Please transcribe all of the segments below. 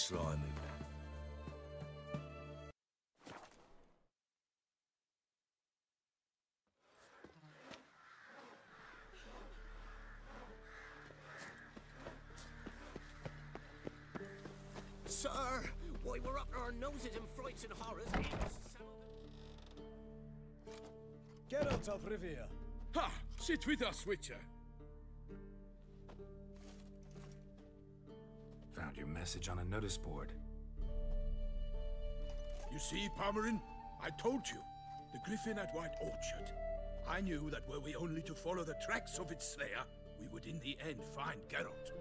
slimy. Sir, why we're up our noses in frights and horrors. Geralt of Rivia. Ha! Sit with us, Witcher. Found your message on a notice board. You see, Palmerin? I told you. The griffin at White Orchard. I knew that were we only to follow the tracks of its slayer, we would in the end find Geralt.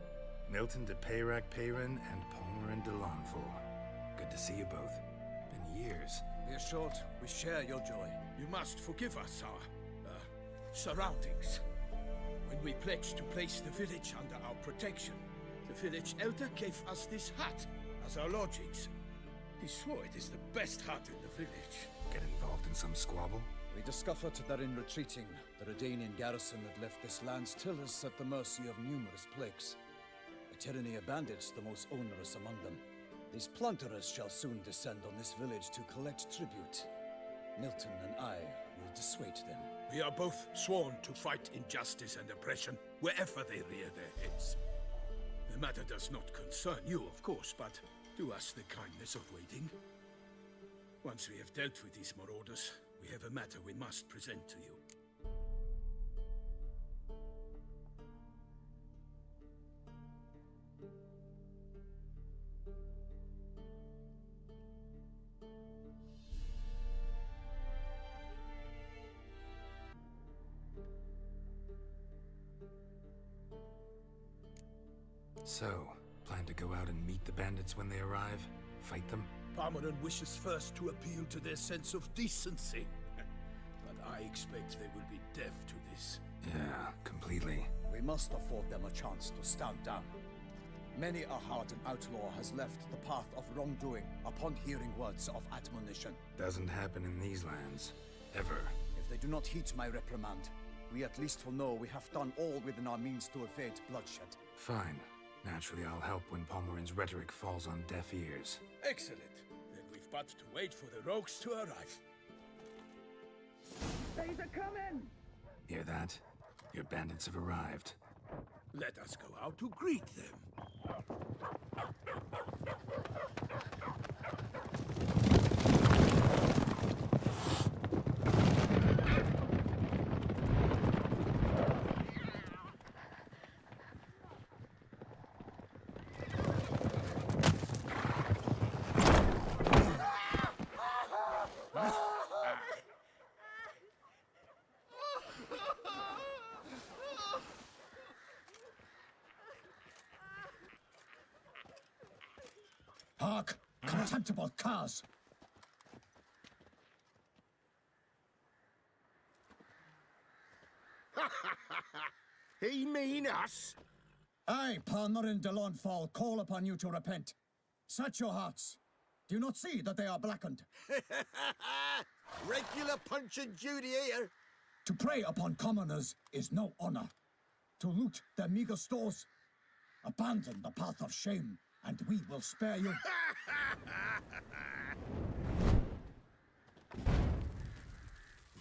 Milton de Peyrac Peyrin and Palmerin de Lanfort. Good to see you both. Been years. Be assured, we share your joy. You must forgive us our surroundings. When we pledged to place the village under our protection, the village elder gave us this hut as our lodgings. He swore it is the best hut in the village. Get involved in some squabble? We discovered that in retreating, the Redanian garrison had left this land's tillers at the mercy of numerous plagues. A tyranny of bandits, the most onerous among them. These plunderers shall soon descend on this village to collect tribute. Milton and I will dissuade them. We are both sworn to fight injustice and oppression wherever they rear their heads. The matter does not concern you, of course, but do us the kindness of waiting. Once we have dealt with these marauders, we have a matter we must present to you. So, plan to go out and meet the bandits when they arrive? Fight them? Palmerin wishes first to appeal to their sense of decency. But I expect they will be deaf to this. Yeah, completely. We must afford them a chance to stand down. Many a hardened outlaw has left the path of wrongdoing upon hearing words of admonition. Doesn't happen in these lands. Ever. If they do not heed my reprimand, we at least will know we have done all within our means to evade bloodshed. Fine. Naturally, I'll help when Palmerin's rhetoric falls on deaf ears. Excellent. Then we've but to wait for the rogues to arrive. They's a coming! Hear that? Your bandits have arrived. Let us go out to greet them. Hark! Contemptible curs! He mean us? I, Palmerin de Lanfort, call upon you to repent. Set your hearts. Do you not see that they are blackened? Regular Punch and Judy here. To prey upon commoners is no honor. To loot their meager stores, abandon the path of shame, and we will spare you.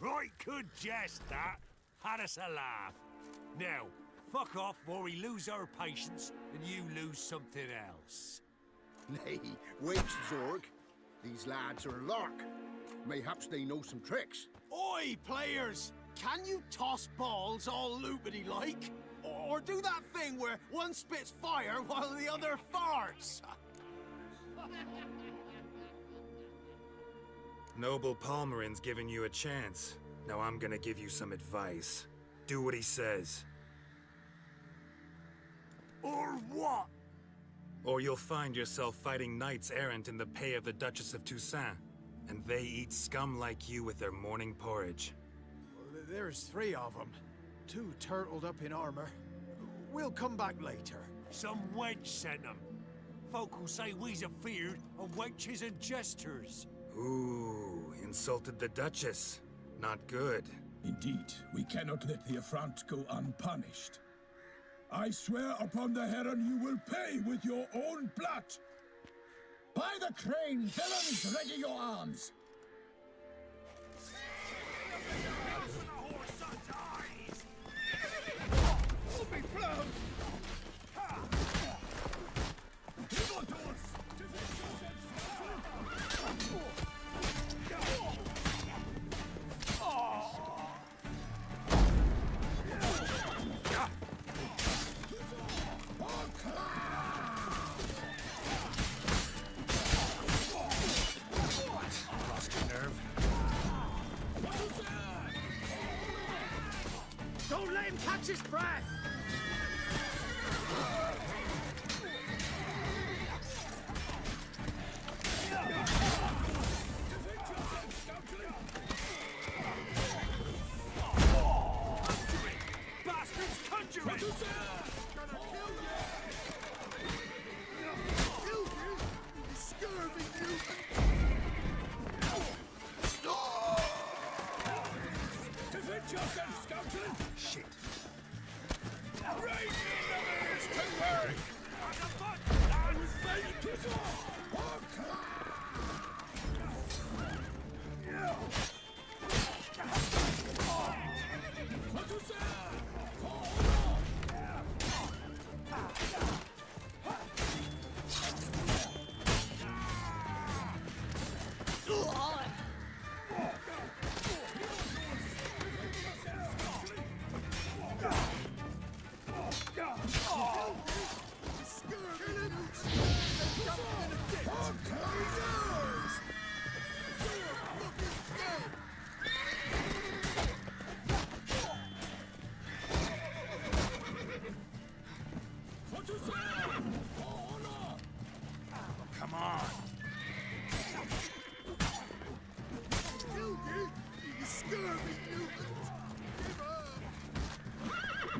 Right good jest, that. Had us a laugh. Now, fuck off before we lose our patience and you lose something else. Nay, wait, Zorg. These lads are a lark. Mayhaps they know some tricks. Oi, players! Can you toss balls all loopity-like? Or do that thing where one spits fire while the other farts? Noble Palmerin's giving you a chance. Now I'm gonna give you some advice. Do what he says. Or what? Or you'll find yourself fighting knights errant in the pay of the Duchess of Toussaint. And they eat scum like you with their morning porridge. There's 3 of them. 2 turtled up in armor. We'll come back later. Some wench sent them. Folk will say we's afeard of wenches and jesters. Ooh, insulted the Duchess. Not good. Indeed, we cannot let the affront go unpunished. I swear upon the Heron you will pay with your own blood! By the crane, villains, ready your arms! Don't let him catch his breath! Bastards, conjuring! Gonna kill you! You scurvy mutant! Defend yourself, Scoutling! Shit! Right in the ears to work! On the butt! I was made to Come on! You scurvy mutant!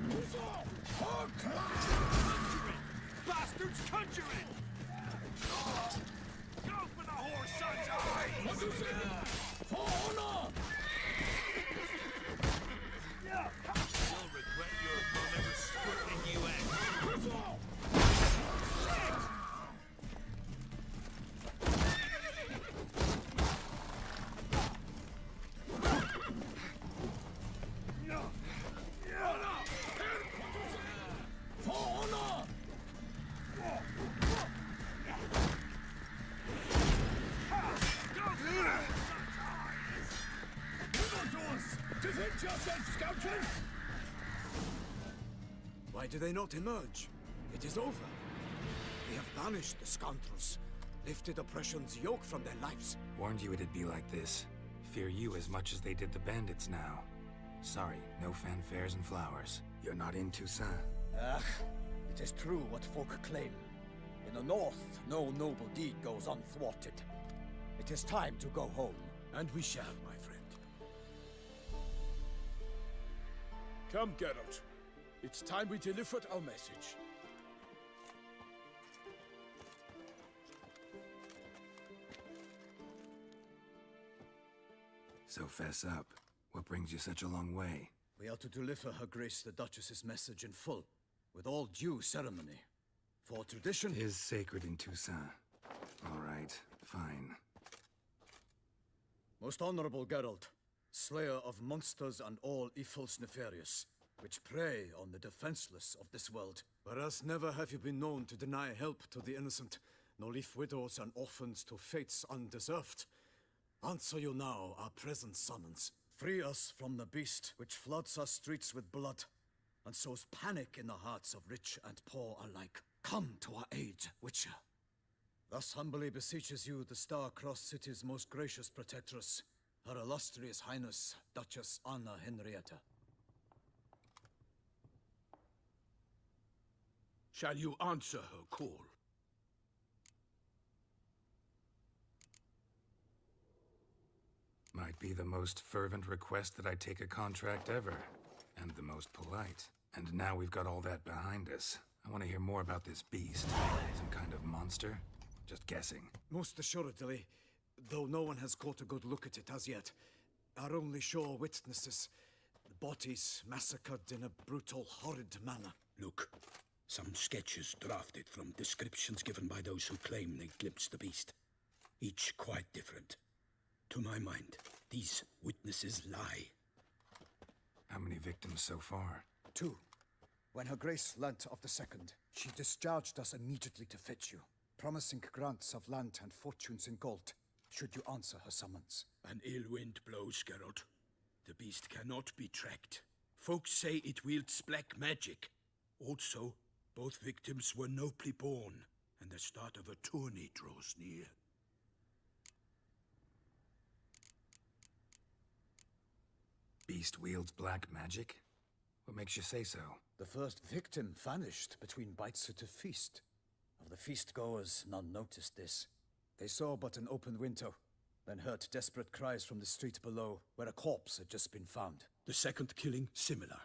Give up! Bastards, conjuring! Go for the horse son's eyes! You'll regret your mother ever squirting you in. Defend yourself, Scoutling! Why do they not emerge? It is over. We have banished the scoundrels, lifted oppression's yoke from their lives. Warned you it'd be like this. Fear you as much as they did the bandits now. Sorry, no fanfares and flowers. You're not in Toussaint. Ah, it is true what folk claim. In the north, no noble deed goes unthwarted. It is time to go home. And we shall, my friend. Come, Geralt. It's time we delivered our message. So fess up. What brings you such a long way? We are to deliver Her Grace the Duchess's message in full, with all due ceremony. For tradition Is sacred in Toussaint. All right, fine. Most honorable Geralt, slayer of monsters and all evils nefarious, which prey on the defenseless of this world. Whereas never have you been known to deny help to the innocent, nor leave widows and orphans to fates undeserved. Answer you now our present summons. Free us from the beast which floods our streets with blood, and sows panic in the hearts of rich and poor alike. Come to our aid, Witcher. Thus humbly beseeches you the Star-Crossed City's most gracious protectress, Her Illustrious Highness, Duchess Anna Henrietta. Shall you answer her call? Might be the most fervent request that I take a contract ever. And the most polite. And now we've got all that behind us. I want to hear more about this beast. Some kind of monster? Just guessing. Most assuredly, though no one has caught a good look at it as yet. Our only sure witnesses, the bodies massacred in a brutal, horrid manner. Look, Some sketches drafted from descriptions given by those who claim they glimpsed the beast. Each quite different. To my mind, these witnesses lie. How many victims so far? 2. When Her Grace learnt of the second, she discharged us immediately to fetch you, promising grants of land and fortunes in gold, should you answer her summons. An ill wind blows, Geralt. The beast cannot be tracked. Folks say it wields black magic. Also, both victims were nobly born, and the start of a tourney draws near. Beast wields black magic? What makes you say so? The first victim vanished between bites at a feast. Of the feast-goers, none noticed this. They saw but an open window, then heard desperate cries from the street below, where a corpse had just been found. The second killing, similar.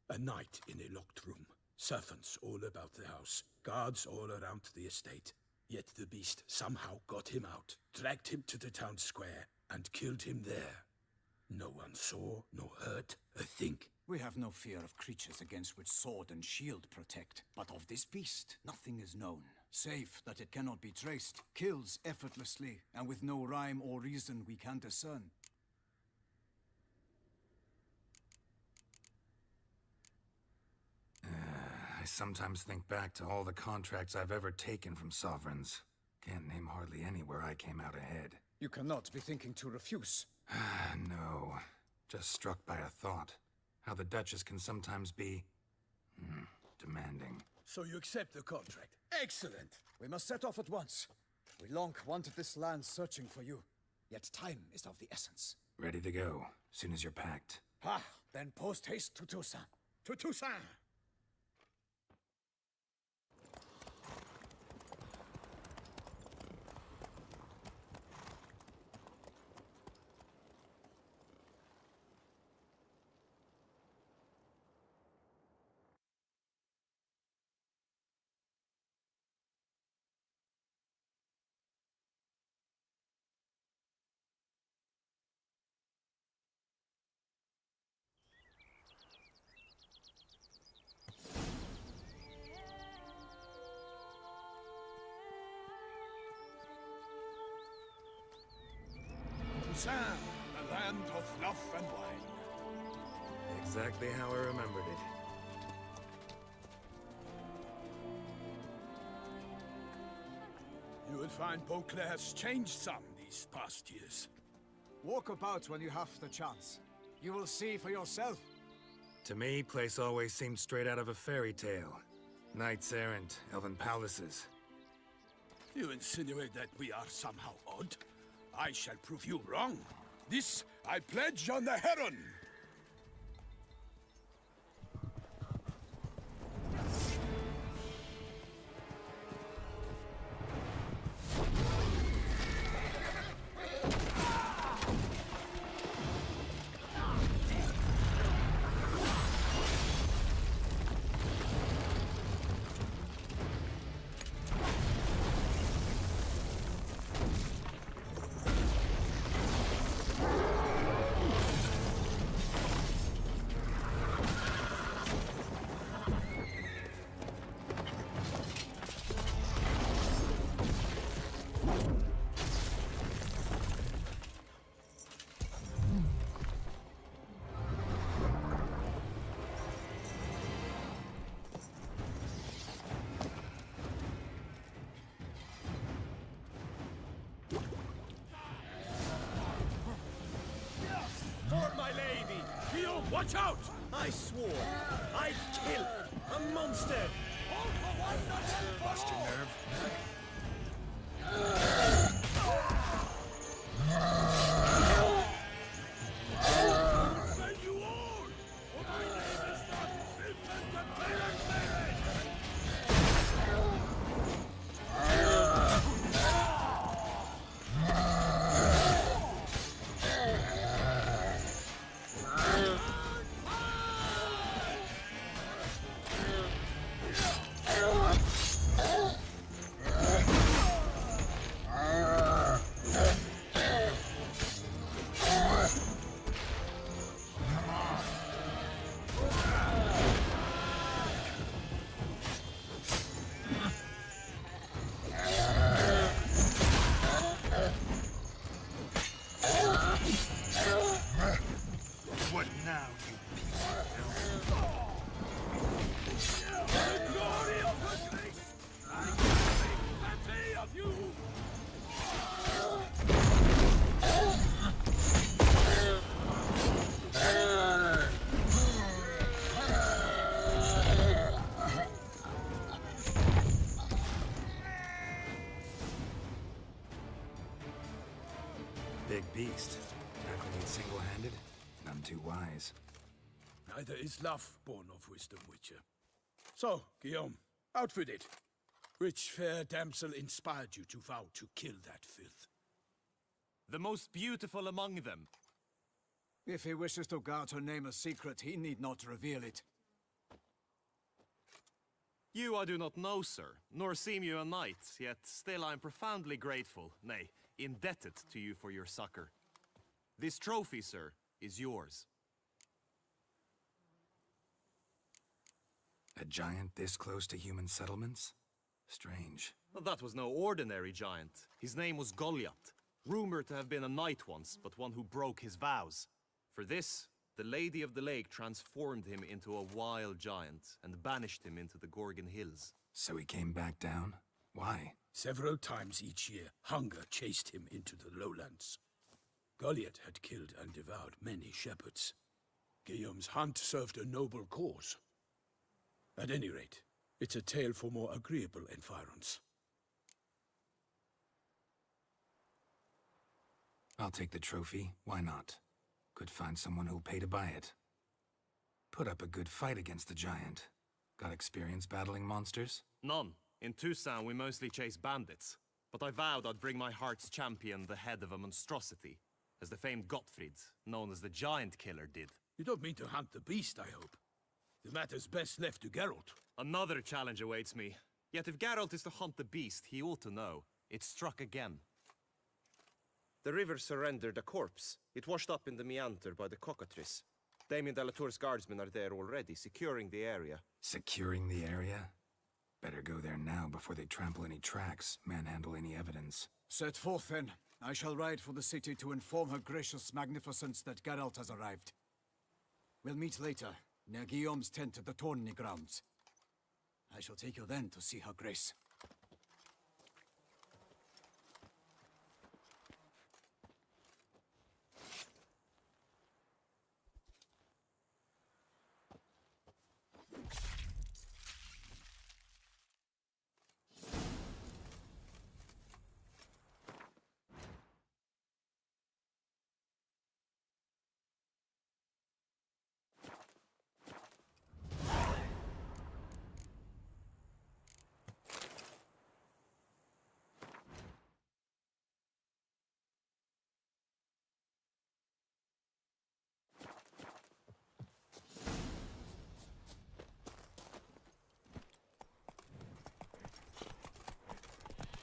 A night in a locked room. Servants all about the house. Guards all around the estate. Yet the beast somehow got him out, dragged him to the town square, and killed him there. No one saw, nor heard a thing. We have no fear of creatures against which sword and shield protect. But of this beast, nothing is known, save that it cannot be traced, kills effortlessly, and with no rhyme or reason we can discern. I sometimes think back to all the contracts I've ever taken from sovereigns. Can't name hardly any where I came out ahead. You cannot be thinking to refuse. No. Just struck by a thought. How the Duchess can sometimes be... demanding. So you accept the contract. Excellent! We must set off at once. We long wanted this land searching for you. Yet time is of the essence. Ready to go, soon as you're packed. Ha! Then post haste to Toussaint. To Toussaint! Toussaint, the land of love and wine. Exactly how I remembered it. You will find Beauclair has changed some these past years. Walk about when you have the chance. You will see for yourself. To me, place always seemed straight out of a fairy tale. Knights errant, elven palaces. You insinuate that we are somehow odd? I shall prove you wrong. This I pledge on the Heron! Watch out! I swore I'd kill a monster! All for one not Lost your nerve? you all! For my name is not Vincent the Taylor's Baby! big beast. Tackling it single-handed? None too wise. Neither is love born of wisdom, Witcher. So, Guillaume, outfit it. Which fair damsel inspired you to vow to kill that filth? The most beautiful among them. If he wishes to guard her name a secret, he need not reveal it. You I do not know, sir, nor seem you a knight, yet still I am profoundly grateful, nay, indebted to you for your succor. This trophy, sir, is yours. A giant this close to human settlements? Strange. Well, that was no ordinary giant. His name was Goliath, rumored to have been a knight once, but one who broke his vows. For this, the Lady of the Lake transformed him into a wild giant and banished him into the Gorgon Hills. So he came back down? Why? Several times each year, hunger chased him into the lowlands. Goliath had killed and devoured many shepherds. Guillaume's hunt served a noble cause. At any rate, it's a tale for more agreeable environs. I'll take the trophy. Why not? Could find someone who'll pay to buy it. Put up a good fight against the giant. Got experience battling monsters? None. In Toussaint, we mostly chase bandits. But I vowed I'd bring my heart's champion the head of a monstrosity, as the famed Gottfried, known as the Giant Killer, did. You don't mean to hunt the beast, I hope. The matter's best left to Geralt. Another challenge awaits me. Yet if Geralt is to hunt the beast, he ought to know. It struck again. The river surrendered a corpse. It washed up in the meander by the cockatrice. Damien de la Tour's guardsmen are there already, securing the area. Securing the area? Better go there now before they trample any tracks, manhandle any evidence. Set forth, then. I shall ride for the city to inform her gracious magnificence that Geralt has arrived. We'll meet later, near Guillaume's tent at the tourney grounds. I shall take you then to see her grace.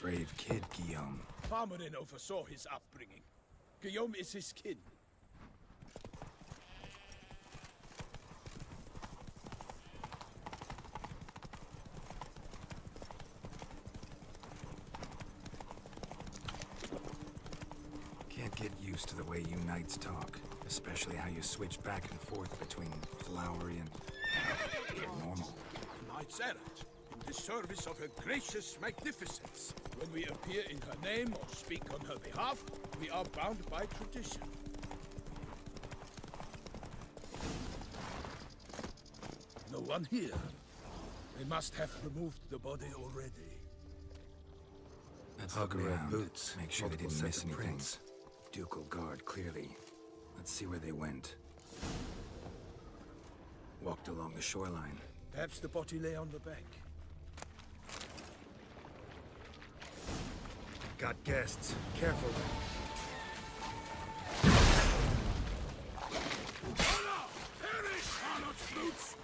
Brave kid, Guillaume. Farmerin oversaw his upbringing. Guillaume is his kin. Can't get used to the way you knights talk. Especially how you switch back and forth between flowery and normal. Knights errant, in the service of her gracious magnificence. When we appear in her name or speak on her behalf, we are bound by tradition. No one here. They must have removed the body already. Let's Hug look red around. boots, Make sure they multiple didn't set miss of anything. prints. Ducal guard, clearly. Let's see where they went. Walked along the shoreline. Perhaps the body lay on the bank. Got guests. Careful. Perish, harlot brutes!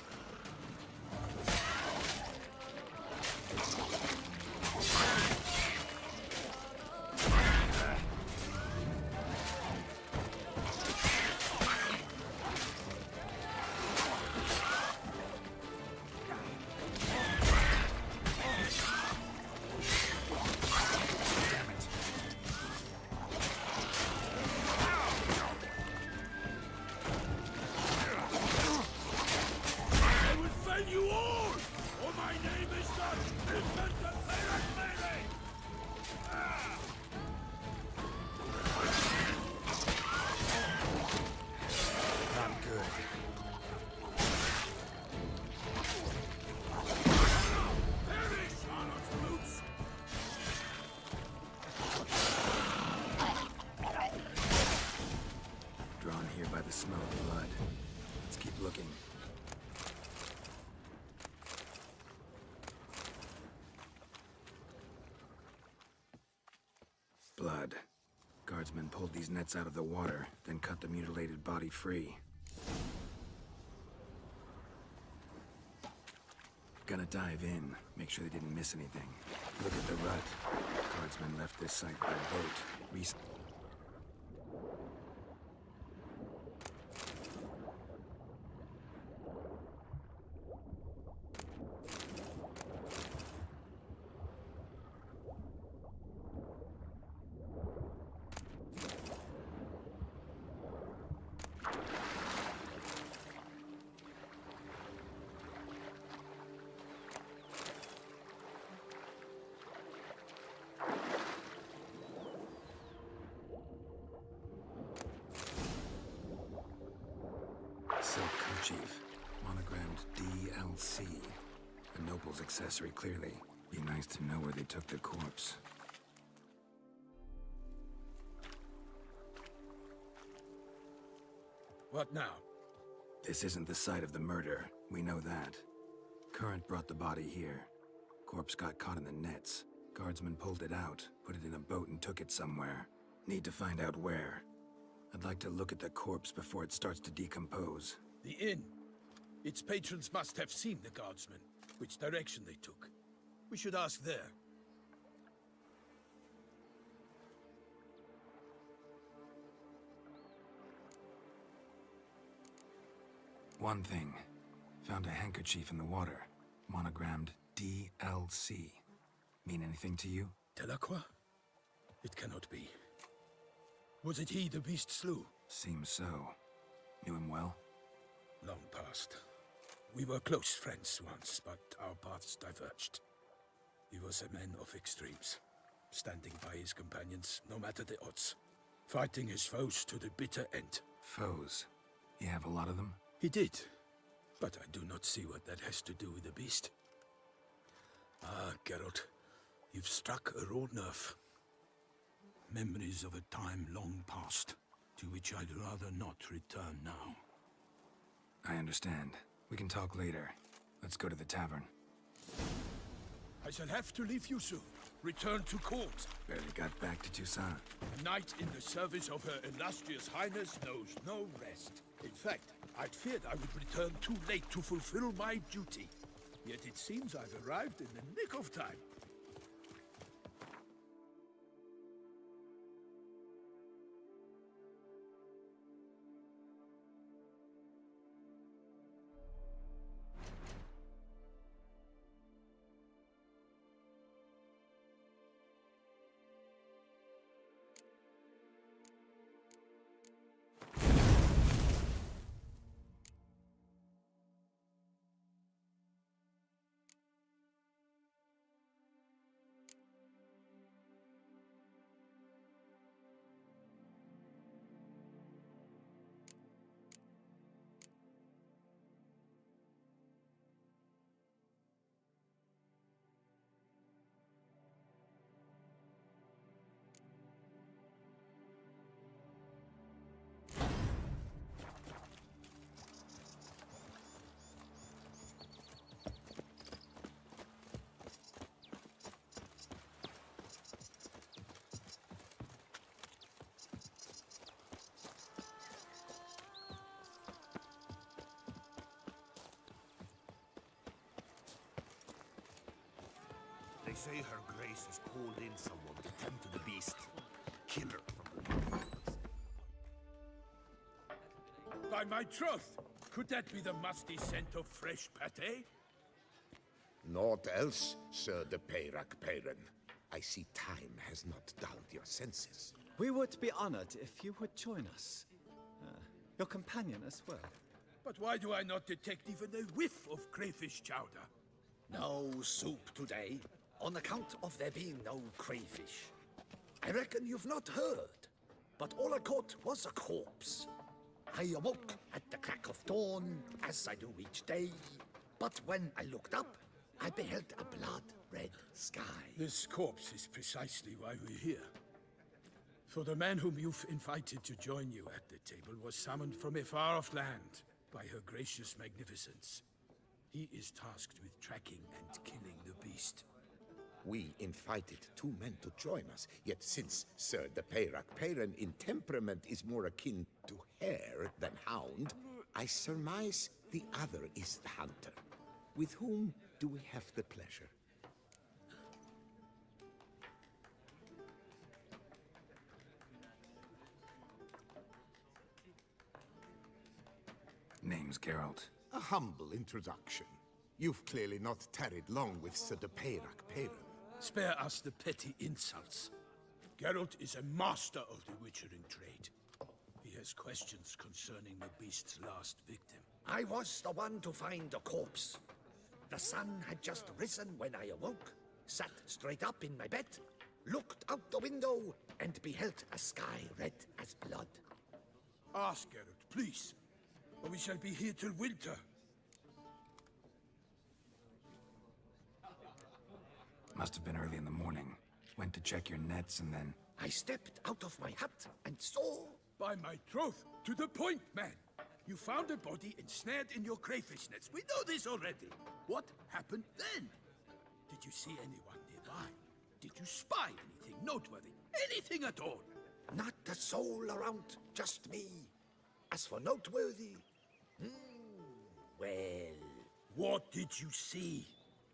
the smell of blood. Let's keep looking. Blood. Guardsmen pulled these nets out of the water, then cut the mutilated body free. Gonna dive in, make sure they didn't miss anything. Look at the rut. Guardsmen left this site by boat. Silk kerchief, monogrammed DLC. A noble's accessory, clearly. Be nice to know where they took the corpse. What now? This isn't the site of the murder. We know that. Current brought the body here. Corpse got caught in the nets. Guardsmen pulled it out, put it in a boat and took it somewhere. Need to find out where. I'd like to look at the corpse before it starts to decompose. The inn. Its patrons must have seen the guardsmen, which direction they took. We should ask there. One thing. Found a handkerchief in the water. Monogrammed DLC. Mean anything to you? Delacroix? It cannot be. Was it he the beast slew? Seems so. Knew him well? Long past. We were close friends once, but our paths diverged. He was a man of extremes, standing by his companions, no matter the odds. Fighting his foes to the bitter end. Foes? You have a lot of them? He did, but I do not see what that has to do with the beast. Ah, Geralt, you've struck a raw nerve. Memories of a time long past, to which I'd rather not return now. I understand. We can talk later. Let's go to the tavern. I shall have to leave you soon. Return to court. Barely got back to Toussaint. A knight in the service of Her Illustrious Highness knows no rest. In fact, I'd feared I would return too late to fulfill my duty. Yet it seems I've arrived in the nick of time. They say Her Grace has called in someone to tend to the beast. Kill her from the By my troth! Could that be the musty scent of fresh pâté? Naught else, Sir de Peyrac Peyran. I see time has not dulled your senses. We would be honored if you would join us. Your companion as well. But why do I not detect even a whiff of crayfish chowder? No soup today, on account of there being no crayfish. I reckon you've not heard, but all I caught was a corpse. I awoke at the crack of dawn, as I do each day, but when I looked up, I beheld a blood-red sky. This corpse is precisely why we're here. For the man whom you've invited to join you at the table was summoned from a far-off land by her gracious magnificence. He is tasked with tracking and killing the beast. We invited 2 men to join us, yet since Sir the Peyrac Peyran in temperament is more akin to hare than hound, I surmise the other is the hunter. With whom do we have the pleasure? Name's Geralt. A humble introduction. You've clearly not tarried long with Sir the Peyrac Peyran. Spare us the petty insults. Geralt is a master of the witchering trade. He has questions concerning the beast's last victim. I was the one to find the corpse. The sun had just risen when I awoke, sat straight up in my bed, looked out the window, and beheld a sky red as blood. Ask Geralt, please, or we shall be here till winter. Must have been early in the morning. Went to check your nets and then... I stepped out of my hut and saw... By my troth, to the point, man. You found a body ensnared in your crayfish nets. We know this already. What happened then? Did you see anyone nearby? Did you spy anything noteworthy? Anything at all? Not a soul around, just me. As for noteworthy... well... What did you see?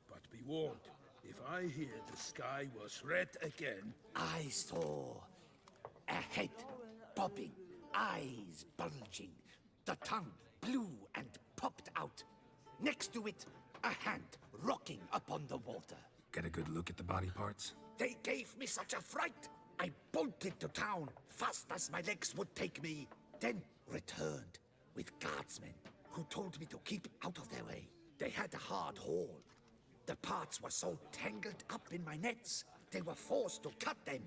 But be warned, if I hear the sky was red again... I saw a head bobbing, eyes bulging, the tongue blue and popped out. Next to it, a hand rocking upon the water. Get a good look at the body parts? They gave me such a fright. I bolted to town, fast as my legs would take me, then returned with guardsmen who told me to keep out of their way. They had a hard haul. The parts were so tangled up in my nets, they were forced to cut them.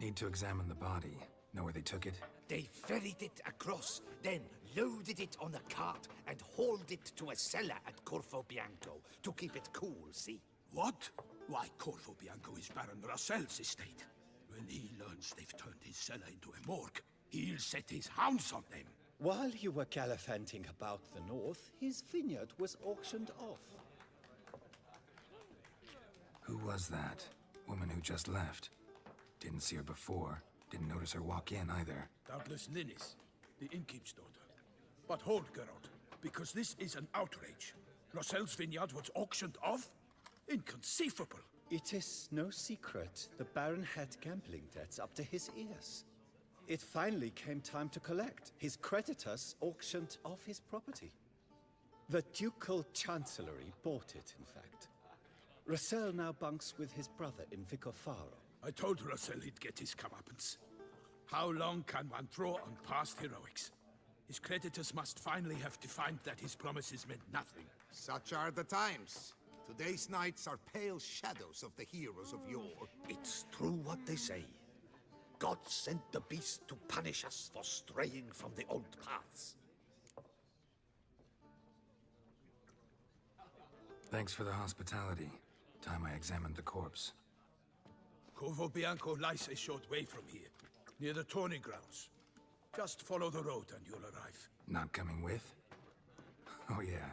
Need to examine the body. Know where they took it? They ferried it across, then loaded it on a cart and hauled it to a cellar at Corvo Bianco to keep it cool, see? What? Why, Corvo Bianco is Baron Russell's estate. When he learns they've turned his cellar into a morgue, he'll set his hounds on them. While you were gallivanting about the north, his vineyard was auctioned off. Who was that? Woman who just left. Didn't see her before. Didn't notice her walk in either. Doubtless Ninnis, the innkeep's daughter. But hold, Geralt, because this is an outrage. Russell's vineyard was auctioned off? Inconceivable. It is no secret the Baron had gambling debts up to his ears. It finally came time to collect. His creditors auctioned off his property. The Ducal Chancellery bought it, in fact. Russell now bunks with his brother in Vicofaro. I told Russell he'd get his comeuppance. How long can one draw on past heroics? His creditors must finally have to find that his promises meant nothing. Such are the times. Today's knights are pale shadows of the heroes of yore. It's true what they say. God sent the beast to punish us for straying from the old paths. Thanks for the hospitality. Time I examined the corpse. Corvo Bianco lies a short way from here, near the tourney grounds. Just follow the road and you'll arrive. Not coming with? Oh yeah,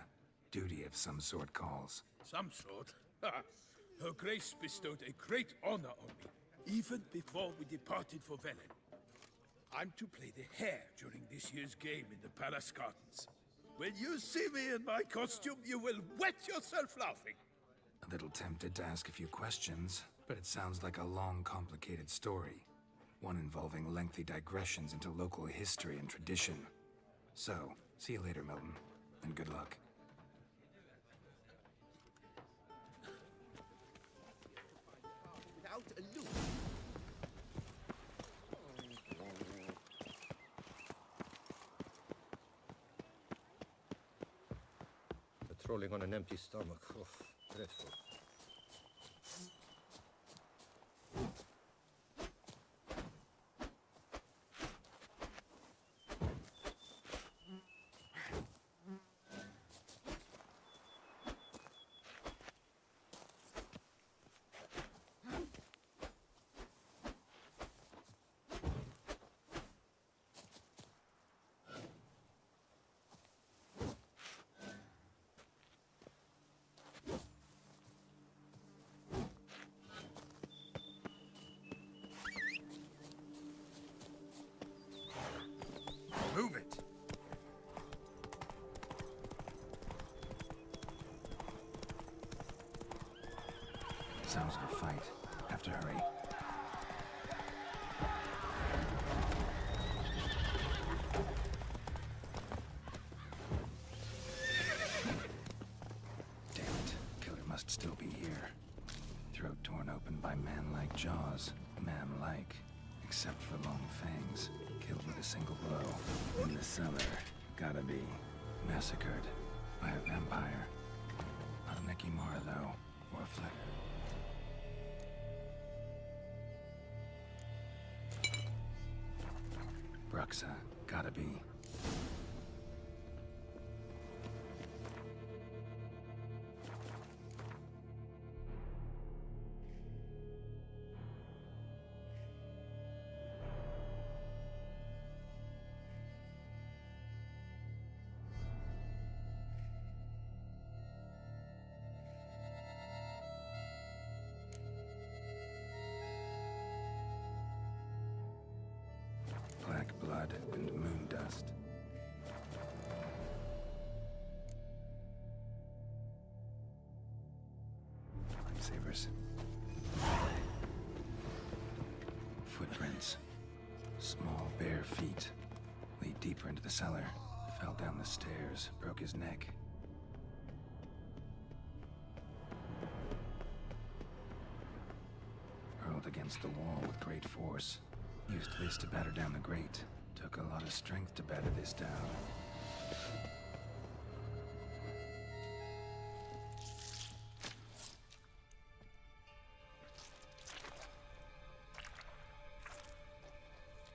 duty of some sort calls. Some sort? Her Grace bestowed a great honor on me, even before we departed for Velen. I'm to play the hare during this year's game in the palace gardens. When you see me in my costume, you will wet yourself laughing. A little tempted to ask a few questions, but it sounds like a long, complicated story. One involving lengthy digressions into local history and tradition. So, see you later, Milton, and good luck. Without a loop. Patrolling on an empty stomach. Oh, dreadful. sounds of a fight. Have to hurry. Damn it. Killer must still be here. Throat torn open by man-like jaws. Man-like. Except for long fangs. Killed with a single blow. In the cellar. Gotta be. Massacred. By a vampire. Not an Ekimara, though. Or a Fletter. Bruxa. Gotta be. Black blood and moon dust. Lifesavers. Footprints. Small, bare feet. Lead deeper into the cellar. Fell down the stairs, broke his neck. Hurled against the wall with great force. Used this to batter down the grate. Took a lot of strength to batter this down.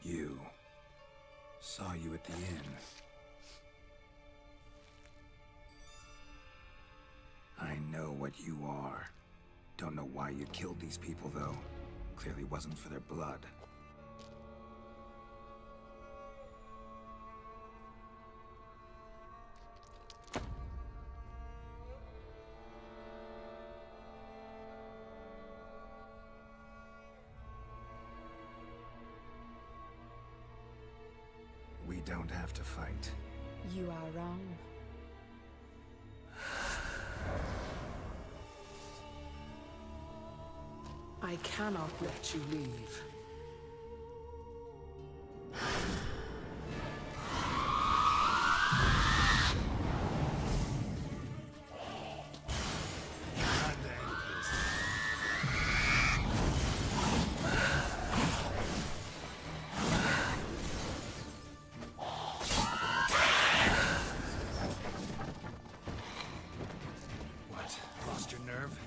You. Saw you at the inn. I know what you are. Don't know why you killed these people, though. Clearly wasn't for their blood. We don't have to fight. You are wrong. I cannot let you leave. What? Lost your nerve?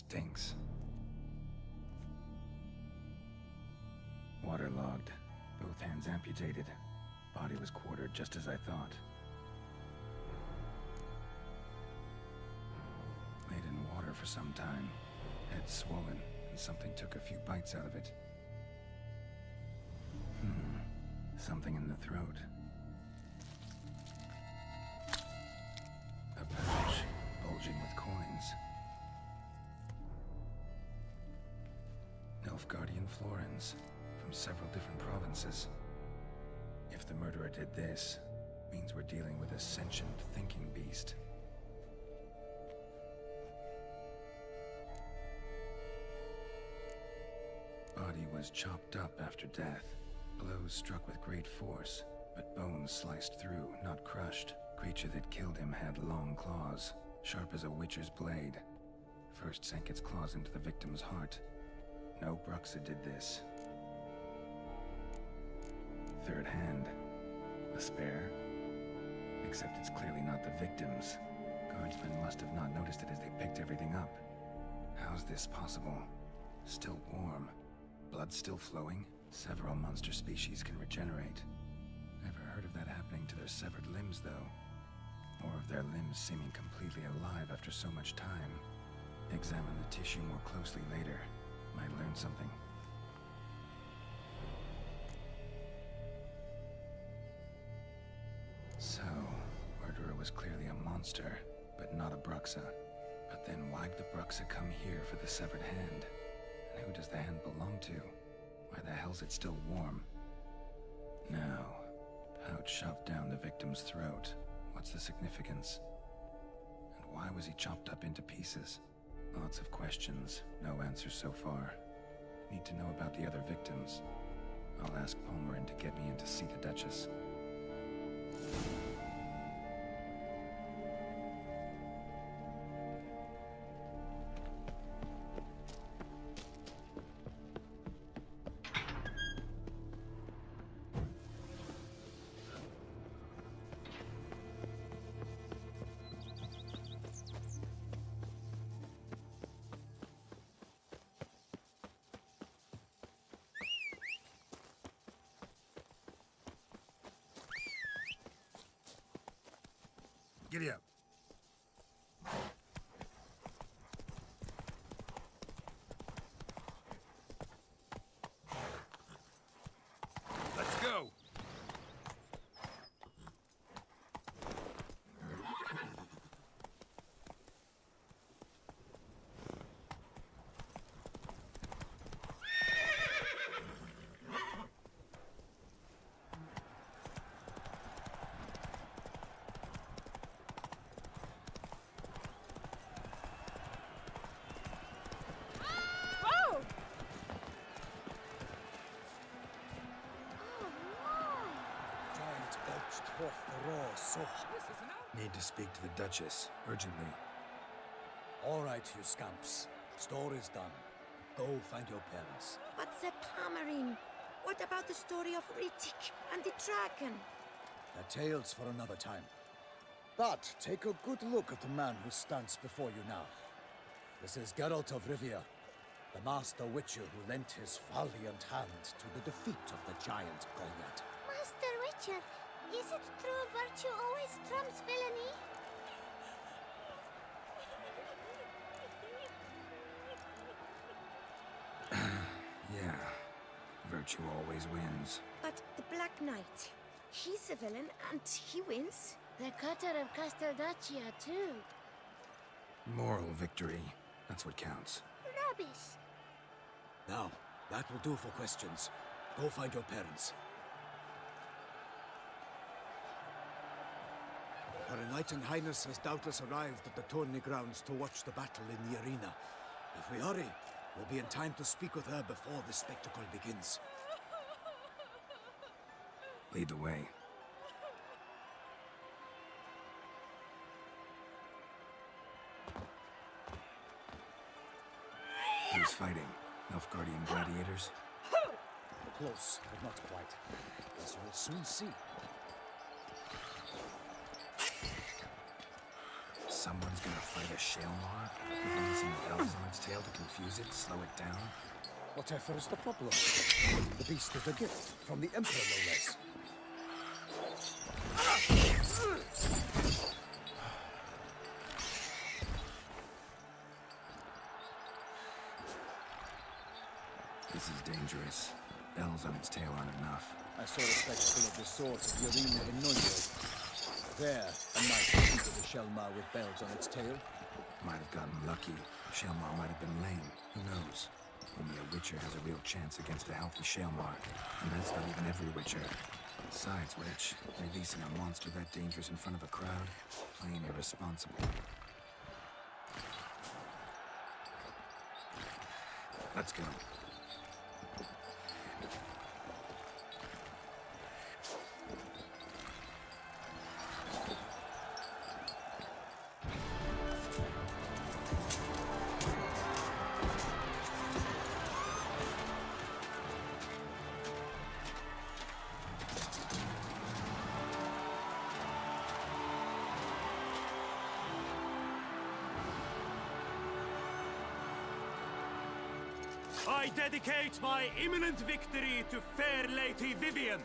stinks. Waterlogged. Both hands amputated. Body was quartered just as I thought. Laid in water for some time. Head swollen, and something took a few bites out of it. Something in the throat. A pouch, bulging with coins. Nilfgaardian florins, from several different provinces. If the murderer did this, means we're dealing with a sentient, thinking beast. Body was chopped up after death. Blows struck with great force, but bones sliced through, not crushed. Creature that killed him had long claws, sharp as a witcher's blade. First sank its claws into the victim's heart. No Bruxa did this. Third hand. A spare? Except it's clearly not the victim's. Guardsmen must have not noticed it as they picked everything up. How's this possible? Still warm. Blood still flowing? Several monster species can regenerate. Never heard of that happening to their severed limbs, though. Or of their limbs seeming completely alive after so much time. Examine the tissue more closely later. Might learn something. So, murderer was clearly a monster, but not a Bruxa. But then why'd the Bruxa come here for the severed hand? And who does the hand belong to? Why the hell's it still warm? Now, pouch shoved down the victim's throat. What's the significance? And why was he chopped up into pieces? Lots of questions, no answers so far. Need to know about the other victims. I'll ask Palmerin to get me in to see the Duchess. Giddy up. Let's go. Need to speak to the Duchess, urgently. All right, you scamps. Story's done. Go find your parents. But the Palmerin, what about the story of Rittik and the dragon? They're tales for another time. But take a good look at the man who stands before you now. This is Geralt of Rivia, the master witcher who lent his valiant hand to the defeat of the giant Goliath. Master Witcher, is it true virtue always trumps villainy? Yeah, virtue always wins. But the Black Knight, he's a villain and he wins. The cutter of Castel Dutchy too. Moral victory, that's what counts. Rubbish. Now, that will do for questions. Go find your parents. Her Enlightened Highness has doubtless arrived at the tourney grounds to watch the battle in the arena. If we hurry, we'll be in time to speak with her before the spectacle begins. Lead the way. Who's fighting? Nilfgaardian gladiators? Close, but not quite. As you'll soon see. Someone's gonna fight a Shaelmar with innocent elves on its tail confuse it, slow it down? Whatever is the problem? The beast is a gift from the Emperor, no less. This is dangerous. Bells on its tail aren't enough. I saw a spectacle of the sort at the arena in Noyo. There, a knight defeated a Shelmar with bells on its tail. Might have gotten lucky. Shelmar might have been lame. Who knows? Only a Witcher has a real chance against a healthy Shelmar. And that's not even every Witcher. Besides which, releasing a monster that dangerous in front of a crowd? Plain irresponsible. Let's go. I dedicate my imminent victory to fair Lady Vivian.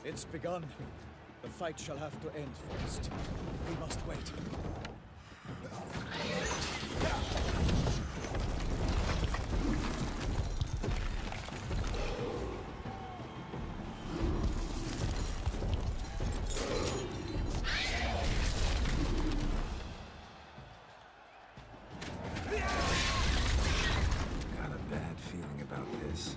It's begun. The fight shall have to end first. We must wait. Got a bad feeling about this.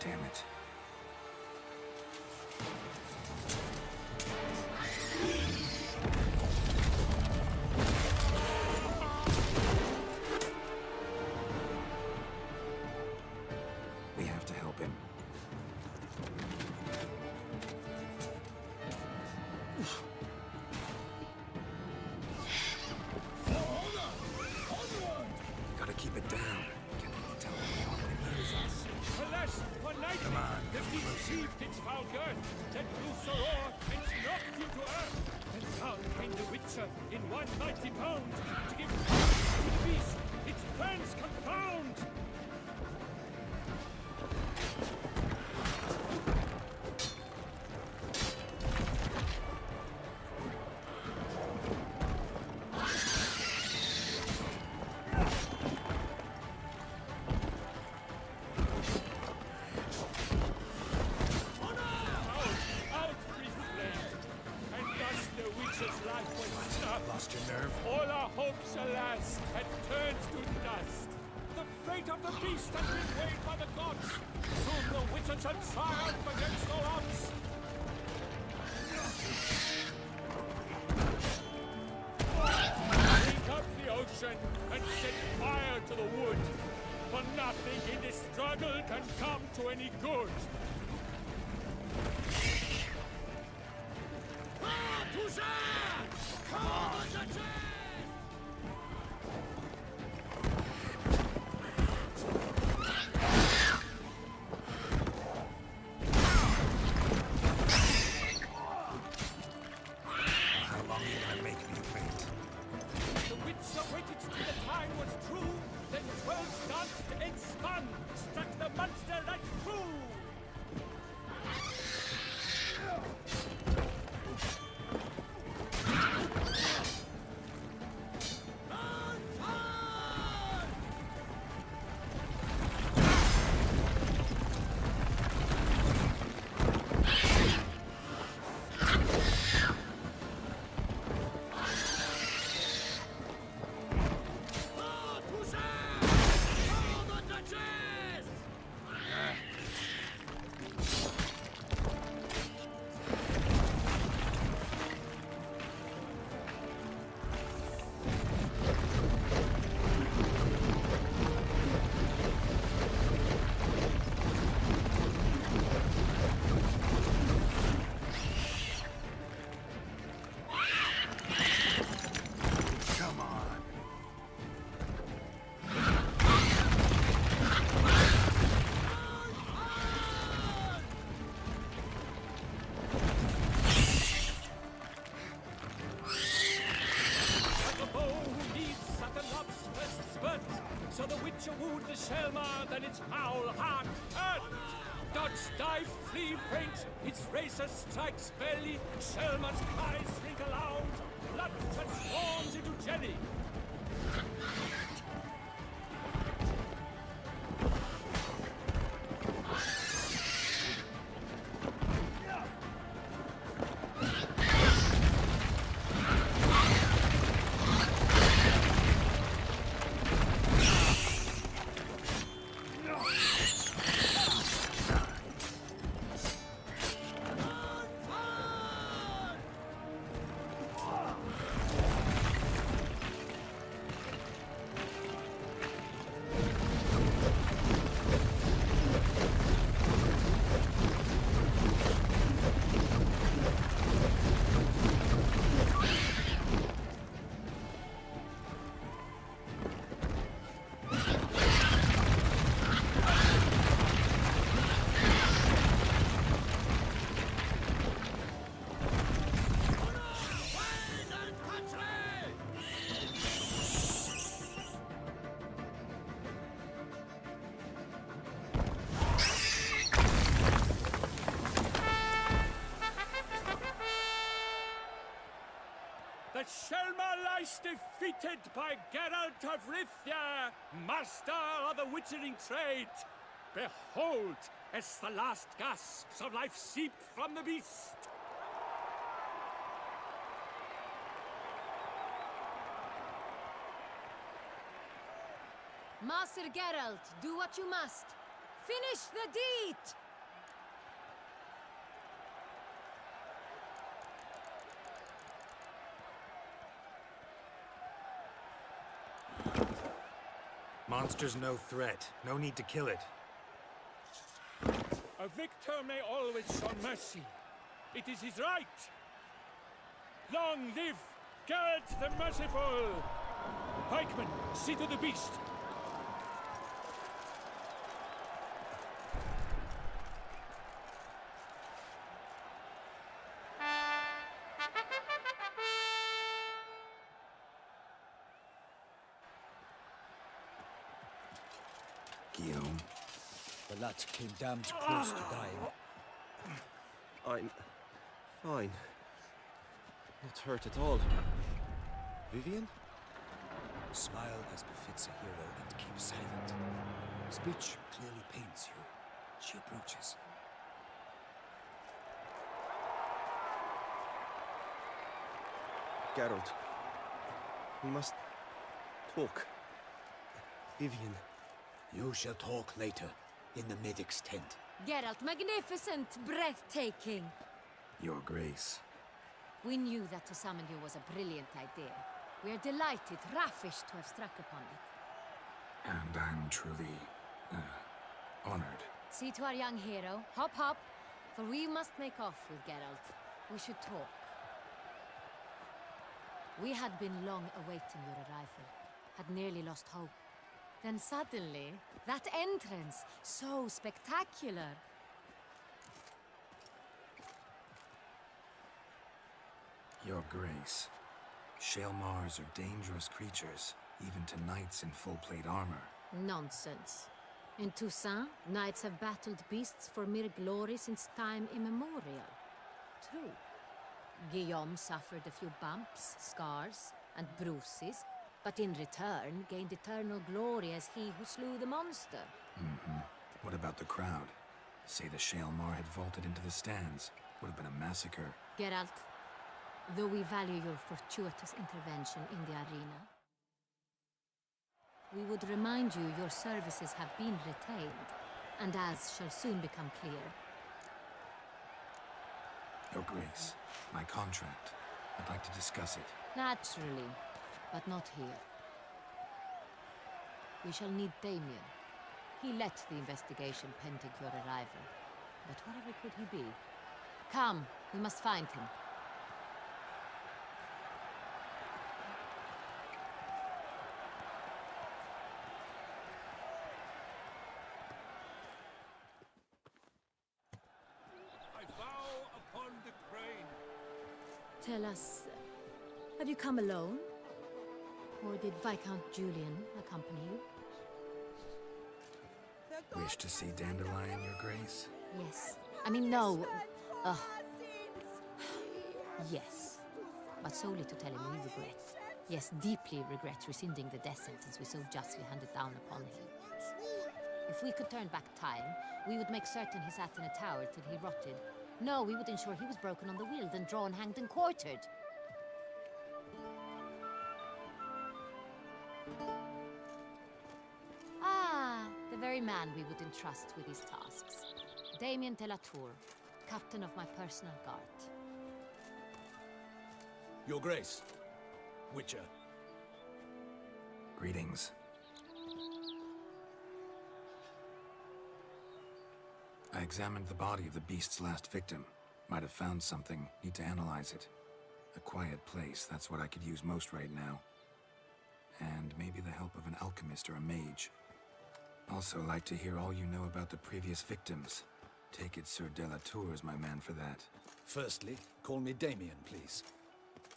Damn it. We have to help him. Gotta keep it down. Can you tell me how many years us? Alas, one night, Come on, the beast sheathed its foul girth, let loose a roar, and knocked you to earth. And down came the Witcher in one mighty pound, to give to the beast its plans confound. Out, breathed the blade, and thus the Witcher's life was snuffed. Lost your nerve? All our hopes, alas, had turned to dust. The fate of the beast has been weighed by the gods. Soon the Witcher shall triumph against all odds. Drink up the ocean and set fire to the wood. For nothing in this struggle can come to any good. Toussaint! Call the Dutchy! How long are you gonna make me wait? The Witcher waited till the time was true, then 12 danced and spun, struck the monster right through. venture wound the Selma, then its foul heart turned. Dutch dive, flee, faint, its racer strikes belly, Selma's cries ring aloud, blood transforms into jelly. The Selma lies defeated by Geralt of Rithia, master of the witchering trade. Behold, as the last gasps of life seep from the beast. Master Geralt, do what you must. Finish the deed! Monster's no threat. No need to kill it. A victor may always show mercy. It is his right. Long live Geralt the Merciful! Pikemen, see to the beast. Guillaume. The lad came damned close to dying. I'm fine. Not hurt at all. Vivian? Smile as befits a hero and keep silent. Speech clearly pains you. She approaches. Geralt. We must talk. Vivian. You shall talk later, in the medic's tent. Geralt, magnificent, breathtaking. Your Grace. We knew that to summon you was a brilliant idea. We are delighted, ravished to have struck upon it. And I'm truly, honored. See to our young hero. Hop, hop. For we must make off with Geralt. We should talk. We had been long awaiting your arrival. Had nearly lost hope. Then suddenly, that entrance, so spectacular. Your Grace. Shaelmars are dangerous creatures, even to knights in full-plate armor. Nonsense. In Toussaint, knights have battled beasts for mere glory since time immemorial. True. Guillaume suffered a few bumps, scars, and bruises, but in return gained eternal glory as he who slew the monster. What about the crowd? Say the Shaelmar had vaulted into the stands. Would have been a massacre. Geralt, though we value your fortuitous intervention in the arena, we would remind you your services have been retained, and as shall soon become clear. Your Grace, my contract. I'd like to discuss it. Naturally, but not here. We shall need Damien. He led the investigation pending your arrival. But whatever could he be? Come, we must find him. I vow upon the crane. Tell us, have you come alone? Or did Viscount Julian accompany you? Wish to see Dandelion, Your Grace? Yes. I mean, no. Yes. But solely to tell him we regret. Yes, deeply regret rescinding the death sentence we so justly handed down upon him. If we could turn back time, we would make certain he sat in a tower till he rotted. No, we would ensure he was broken on the wheel, then drawn, hanged, and quartered. Ah, the very man we would entrust with his tasks. Damien de la Tour, captain of my personal guard. Your Grace. Witcher. Greetings. I examined the body of the beast's last victim. Might have found something. Need to analyze it. A quiet place, that's what I could use most right now. And maybe the help of an alchemist or a mage. Also like to hear all you know about the previous victims. Take it Sir de la Tour is my man for that. Firstly, call me Damien, please.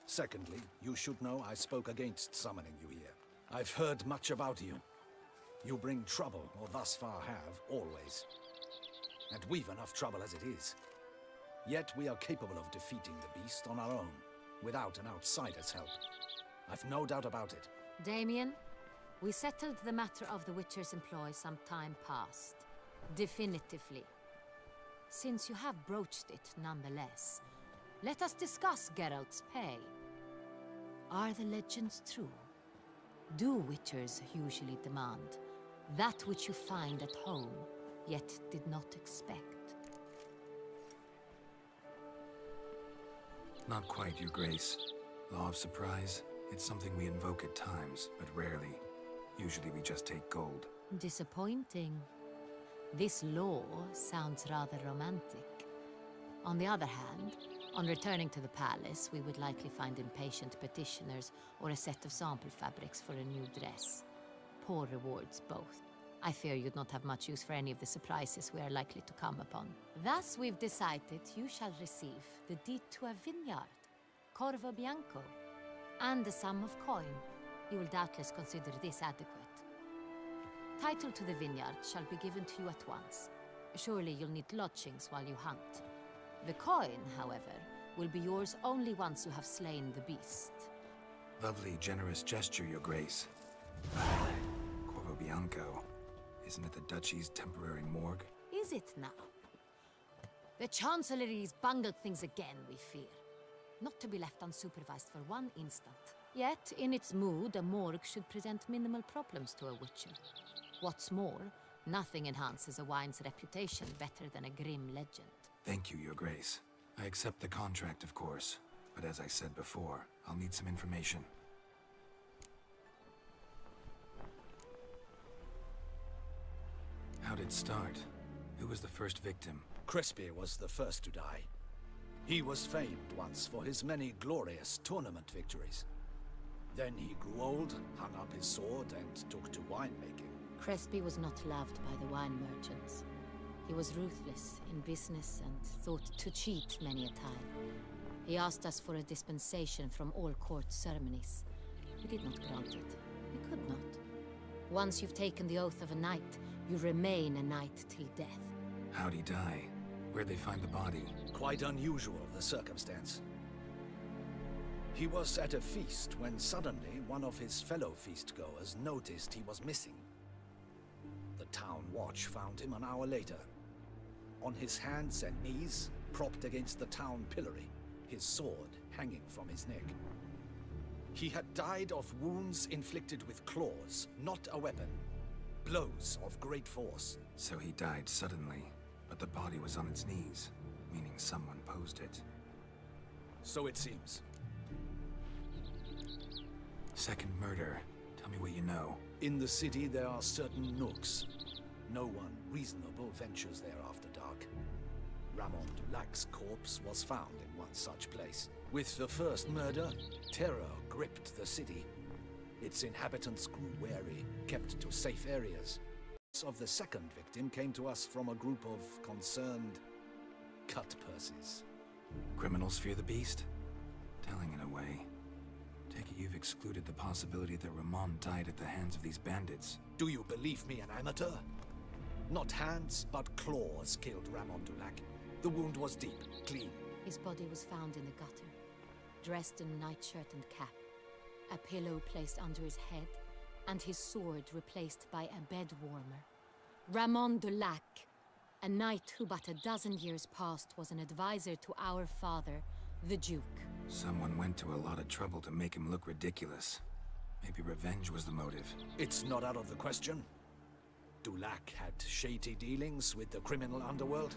Secondly, you should know I spoke against summoning you here. I've heard much about you. You bring trouble, or thus far have, always. And we've enough trouble as it is. Yet we are capable of defeating the beast on our own, without an outsider's help. I've no doubt about it. Damien, we settled the matter of the Witcher's employ some time past. Definitively. Since you have broached it nonetheless, let us discuss Geralt's pay. Are the legends true? Do Witchers usually demand that which you find at home, yet did not expect? Not quite, Your Grace. Law of surprise, it's something we invoke at times, but rarely. Usually we just take gold. Disappointing. This law sounds rather romantic. On the other hand, on returning to the palace, we would likely find impatient petitioners or a set of sample fabrics for a new dress. Poor rewards, both. I fear you'd not have much use for any of the surprises we are likely to come upon. Thus, we've decided you shall receive the deed to a vineyard, Corvo Bianco, and a sum of coin. You will doubtless consider this adequate. Title to the vineyard shall be given to you at once. Surely you'll need lodgings while you hunt. The coin, however, will be yours only once you have slain the beast. Lovely, generous gesture, Your Grace. Corvo Bianco. Isn't it the Dutchy's temporary morgue? Is it now? The Chancellery's bungled things again, we fear. Not to be left unsupervised for one instant. Yet, in its mood, a morgue should present minimal problems to a Witcher. What's more, nothing enhances a wine's reputation better than a grim legend. Thank you, Your Grace. I accept the contract, of course. But as I said before, I'll need some information. How'd it start? Who was the first victim? Crespi was the first to die. He was famed once for his many glorious tournament victories. Then he grew old, hung up his sword, and took to winemaking. Crespi was not loved by the wine merchants. He was ruthless in business and thought to cheat many a time. He asked us for a dispensation from all court ceremonies. We did not grant it. We could not. Once you've taken the oath of a knight, you remain a knight till death. How'd he die? Where'd they find the body? Quite unusual, the circumstance. He was at a feast when suddenly one of his fellow feastgoers noticed he was missing. The town watch found him an hour later. On his hands and knees, propped against the town pillory, his sword hanging from his neck. He had died of wounds inflicted with claws, not a weapon. Blows of great force. So he died suddenly, but the body was on its knees, meaning someone posed it. So it seems. Second murder. Tell me what you know. In the city there are certain nooks. No one reasonable ventures there after dark. Ramon Dulac's corpse was found in one such place. With the first murder, terror gripped the city. Its inhabitants grew wary, kept to safe areas. Of the second victim came to us from a group of concerned cut-purses. Criminals fear the beast? Telling in a way. Take it you've excluded the possibility that Ramon died at the hands of these bandits. Do you believe me an amateur? Not hands, but claws killed Ramon Dulac. The wound was deep, clean. His body was found in the gutter, dressed in nightshirt and cap, a pillow placed under his head, and his sword replaced by a bed warmer. Ramon Dulac, a knight who but a dozen years past was an advisor to our father, the Duke. Someone went to a lot of trouble to make him look ridiculous. Maybe revenge was the motive. It's not out of the question. Dulac had shady dealings with the criminal underworld,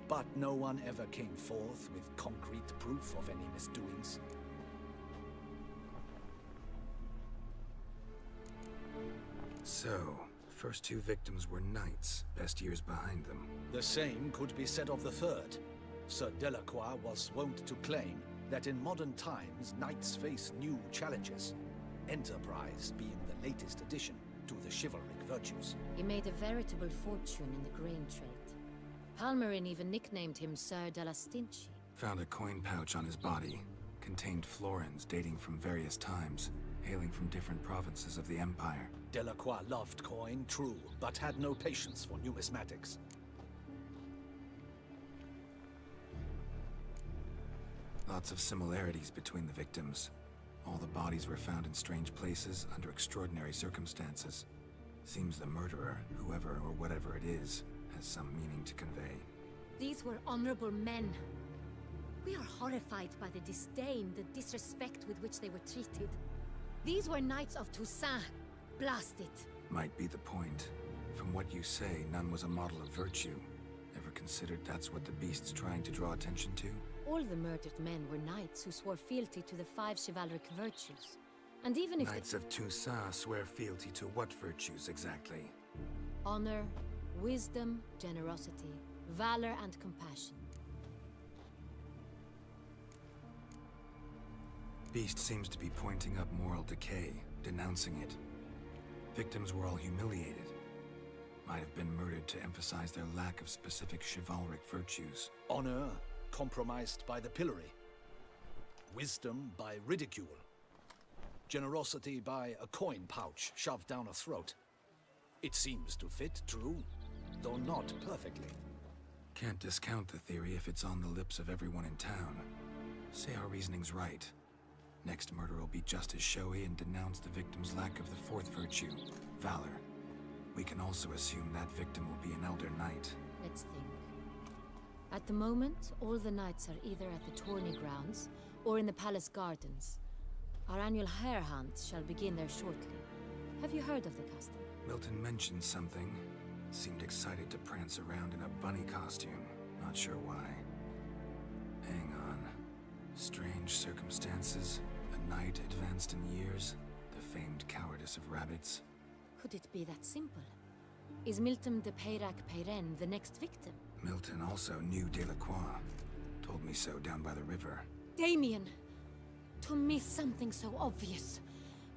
but no one ever came forth with concrete proof of any misdoings. So, first two victims were knights, best years behind them. The same could be said of the third. Sir Delacroix was wont to claim that in modern times, knights face new challenges, enterprise being the latest addition to the chivalric virtues. He made a veritable fortune in the grain trade. Palmerin even nicknamed him Sir de la Stinchi. Found a coin pouch on his body. Contained florins dating from various times, hailing from different provinces of the Empire. Delacroix loved coin, true, but had no patience for numismatics. Lots of similarities between the victims. All the bodies were found in strange places, under extraordinary circumstances. Seems the murderer, whoever or whatever it is, has some meaning to convey. These were honorable men. We are horrified by the disdain, the disrespect with which they were treated. These were knights of Toussaint. Blast it. Might be the point. From what you say, none was a model of virtue. Ever considered that's what the beast's trying to draw attention to? All the murdered men were knights who swore fealty to the 5 chivalric virtues. And even if Knights of Toussaint swear fealty to what virtues exactly? honor, wisdom, generosity, valor, and compassion. Beast seems to be pointing up moral decay, denouncing it. Victims were all humiliated. Might have been murdered to emphasize their lack of specific chivalric virtues. Honor compromised by the pillory. Wisdom by ridicule. Generosity by a coin pouch shoved down a throat. It seems to fit, true, though not perfectly. Can't discount the theory if it's on the lips of everyone in town. Say our reasoning's right. Next murder will be just as showy and denounce the victim's lack of the fourth virtue, valor. We can also assume that victim will be an elder knight. Let's think. At the moment, all the knights are either at the tourney grounds or in the palace gardens. Our annual hare hunt shall begin there shortly. Have you heard of the custom? Milton mentioned something. Seemed excited to prance around in a bunny costume. Not sure why. Hang on. Strange circumstances. A knight advanced in years. The famed cowardice of rabbits. Could it be that simple? Is Milton de Peyrac Peyren the next victim? Milton also knew Delacroix. Told me so down by the river. Damien! To miss something so obvious.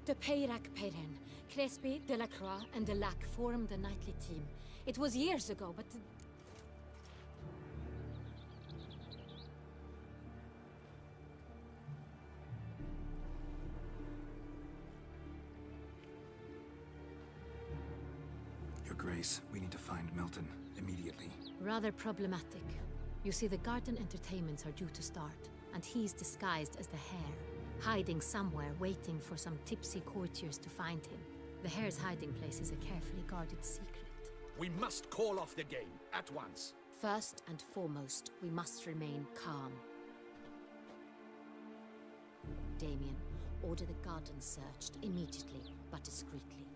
De Peyrac Peyren, Crespi, Delacroix, and Dulac formed a knightly team. It was years ago, but... Your Grace, we need to find Milton, immediately. Rather problematic. You see, the garden entertainments are due to start, and he's disguised as the hare, hiding somewhere, waiting for some tipsy courtiers to find him. The hare's hiding place is a carefully guarded secret. We must call off the game, at once. First and foremost, we must remain calm. Damien, order the garden searched immediately, but discreetly.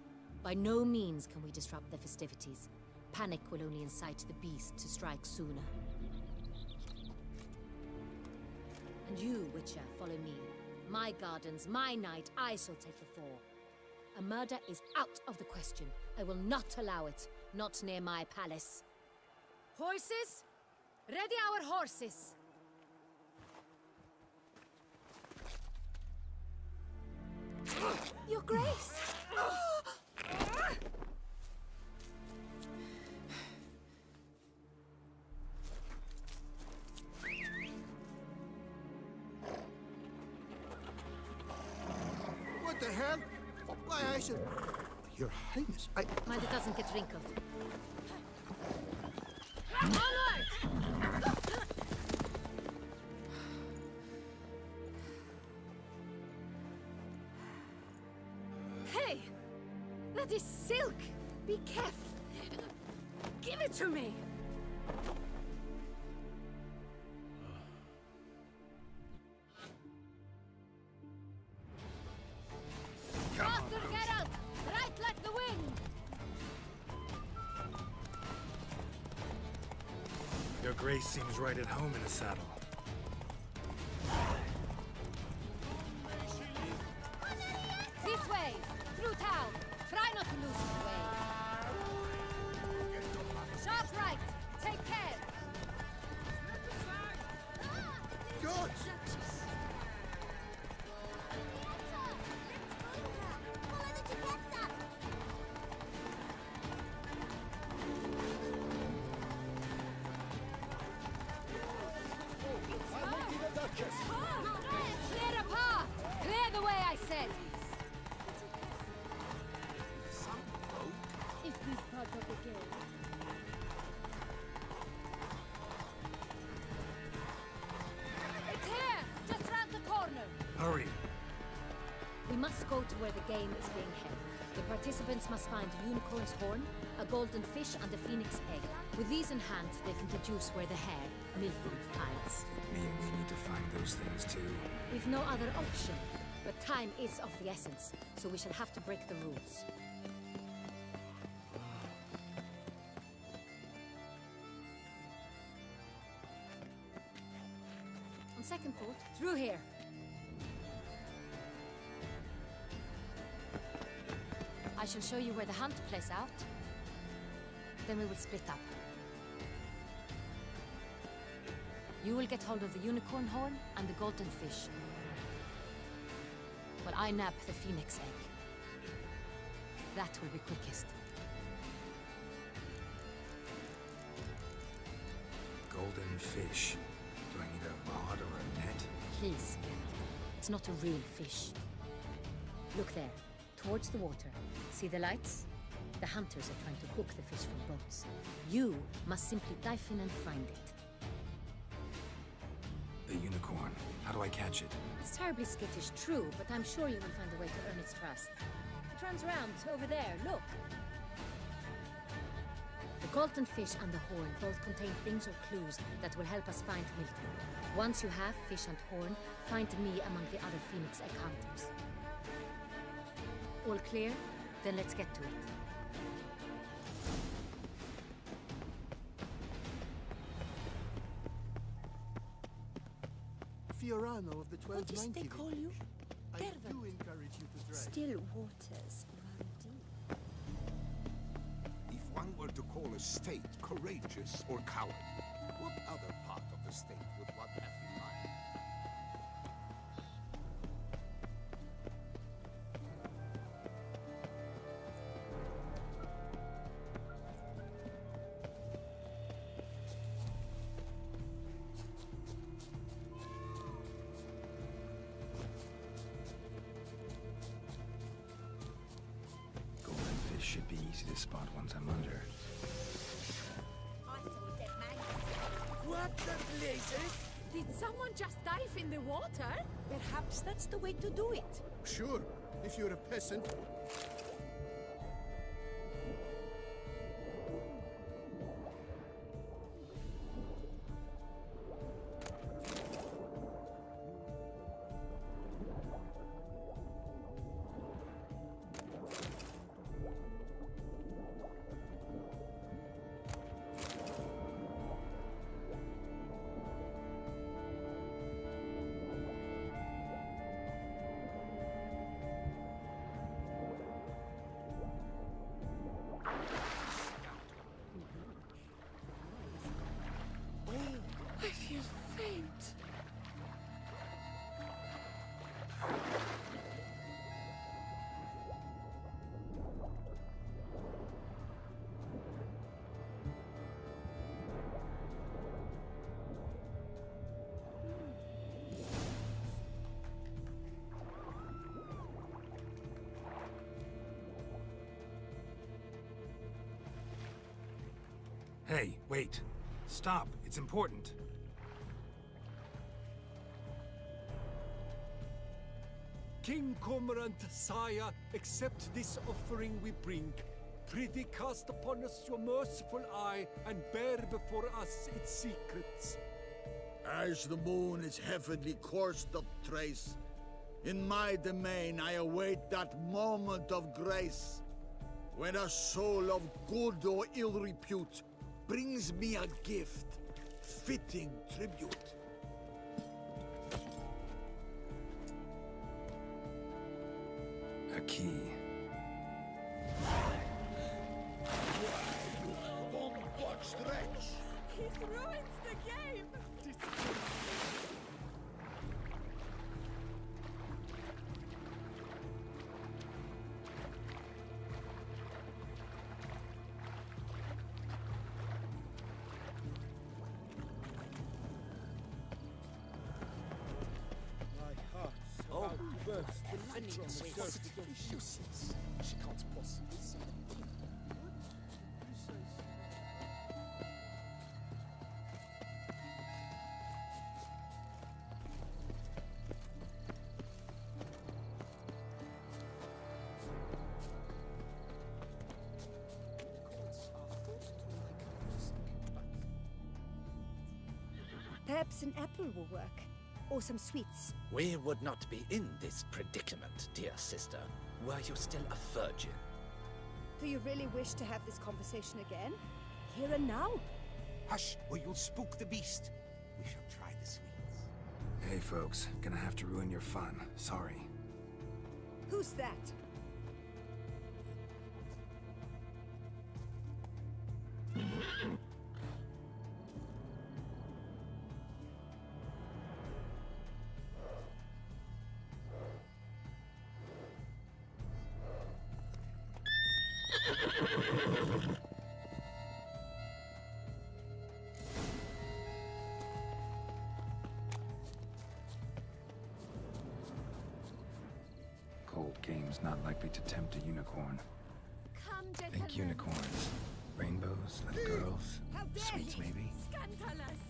By no means can we disrupt the festivities. Panic will only incite the beast to strike sooner. And you, Witcher, follow me. My gardens, my night, I shall take the fall. A murder is out of the question. I will not allow it. Not near my palace. Horses? Ready our horses! Your Grace! What the hell? Why, I should... Your Highness, Mind it doesn't get wrinkled. Onward! Hey! That is silk! Be careful! Give it to me! Faster, Geralt! Right like the wind! Your Grace seems right at home in the saddle. This way! Through town! Try not to lose the way! Sharp right! Take care! God! Clear a path! Clear the way, I said! Is this part of the game? It's here! Just round the corner! Hurry! We must go to where the game is being held. The participants must find a unicorn's horn, a golden fish, and a phoenix egg. With these in hand, they can deduce where the hare, Milton, hides. Mean we need to find those things too? We've no other option. But time is of the essence, so we shall have to break the rules. On second thought, through here. I shall show you where the hunt plays out. Then we will split up. You will get hold of the unicorn horn and the golden fish. While I nab the phoenix egg. That will be quickest. Golden fish. Do I need a rod or a net? Please. It's not a real fish. Look there, towards the water. See the lights? The hunters are trying to hook the fish from boats. You must simply dive in and find it. The unicorn. How do I catch it? It's terribly skittish, true, but I'm sure you will find a way to earn its trust. It runs around over there, look. The golden fish and the horn both contain things or clues that will help us find Milton. Once you have fish and horn, find me among the other phoenix egg hunters. All clear? Then let's get to it. Fiorano of the 1290. What is they call you? I do encourage you to drive. Still waters run deep. If one were to call a state courageous or cowardly, what other part of the state would one have in mind? Golden fish should be easy to spot once I'm under. What the blazes? Did someone just dive in the water? Perhaps that's the way to do it. Sure, if you're a peasant. I feel faint. Hey, wait. Stop. It's important. King Cormorant, sire, accept this offering we bring. Prithee cast upon us your merciful eye, and bear before us its secrets. As the moon its heavenly course doth trace, in my domain I await that moment of grace, when a soul of good or ill repute brings me a gift, fitting tribute. A key. Bombard wretch! He's ruined the game! She can't possibly see anything. Perhaps an apple will work. Or some sweets. We would not be in this predicament, dear sister, were you still a virgin. Do you really wish to have this conversation again? Here and now? Hush, or you'll spook the beast. We shall try the sweets. Hey, folks. Gonna have to ruin your fun. Sorry. Who's that? Cold game's not likely to tempt a unicorn. Come, gentlemen. Think unicorns. Rainbows, little girls, sweets maybe? Scandalous!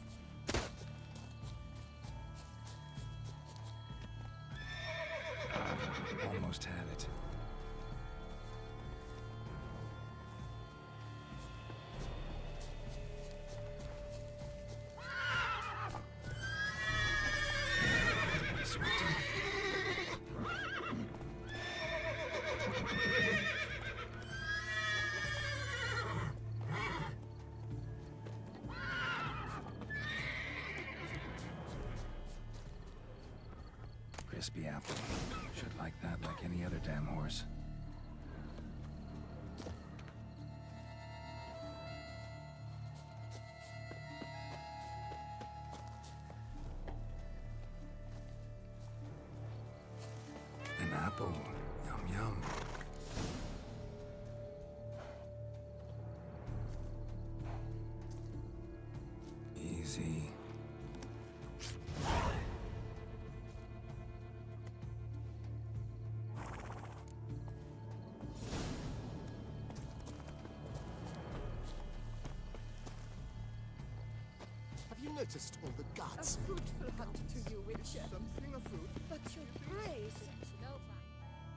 Almost had it. Crispy apple. Should like that like any other damn horse. An apple. Yum yum. Easy. Have you noticed all the guards? A fruitful hunt to you, Witcher. Something of food. But your grace.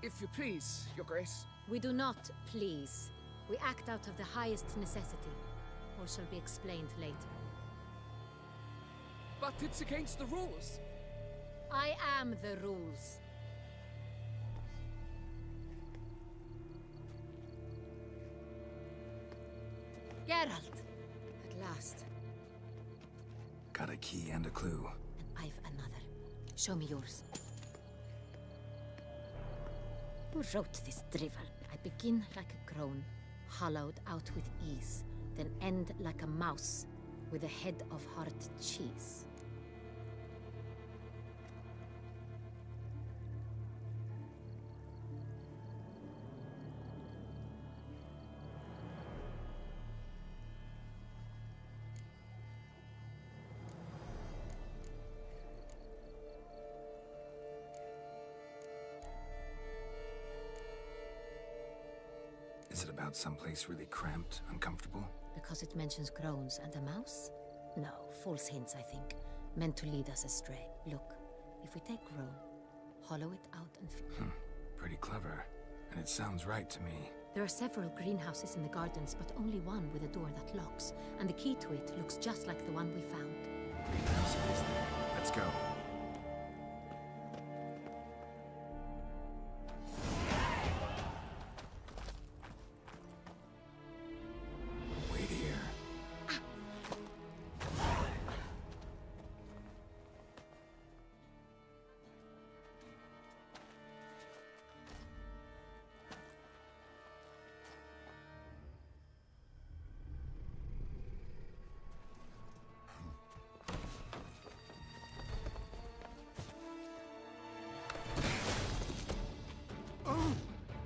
If you please, Your Grace. We do not please. We act out of the highest necessity. Or shall be explained later. But it's against the rules. I am the rules. Geralt! At last. Got a key and a clue. And I've another. Show me yours. Who wrote this drivel? I begin like a groan, hollowed out with ease, then end like a mouse, with a head of hard cheese. Is it about someplace really cramped, uncomfortable? Because it mentions groans and a mouse? No, false hints, I think. Meant to lead us astray. Look, if we take Rome, hollow it out and... Pretty clever. And it sounds right to me. There are several greenhouses in the gardens, but only one with a door that locks. And the key to it looks just like the one we found. Greenhouse it is then. Let's go. Wait here.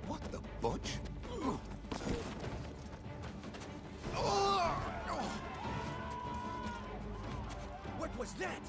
What the butch? What was that?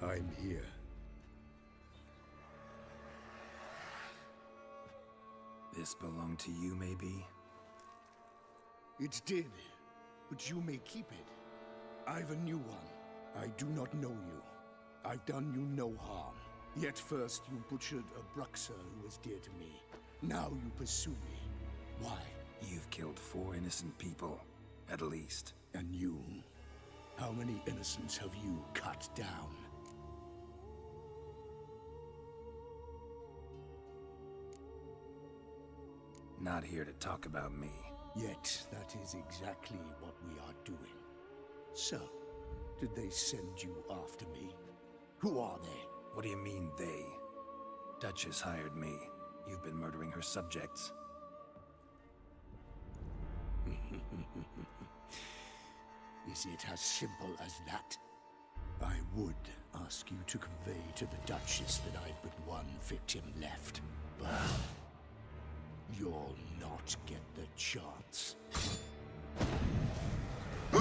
I'm here. This belonged to you, maybe? It did, but you may keep it. I've a new one. I do not know you. I've done you no harm. Yet first you butchered a Bruxer who was dear to me. Now you pursue me. Why? You've killed 4 innocent people, at least. And you? How many innocents have you cut down? Not here to talk about me. Yet that is exactly what we are doing. So, did they send you after me? Who are they? What do you mean, they? Duchess hired me. You've been murdering her subjects. Is it as simple as that? I would ask you to convey to the Duchess that I've but one victim left, but you'll not get the chance. I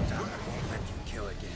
won't let you kill again.